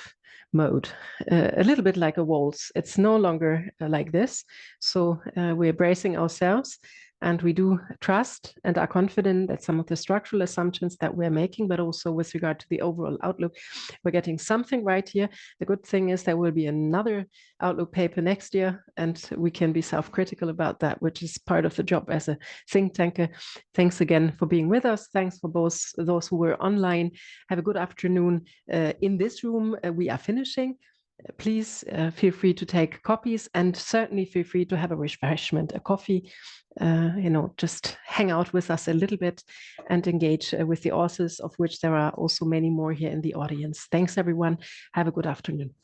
mode, a little bit like a waltz. It's no longer like this. So we're bracing ourselves, and we do trust and are confident that some of the structural assumptions that we're making, but also with regard to the overall outlook, we're getting something right here. The good thing is there will be another outlook paper next year, and we can be self-critical about that, which is part of the job as a think tanker. Thanks again for being with us. Thanks for both those who were online. Have a good afternoon. In this room, we are finishing. Please feel free to take copies, and certainly feel free to have a refreshment, a coffee, just hang out with us a little bit and engage with the authors, of which there are also many more here in the audience. Thanks, everyone. Have a good afternoon.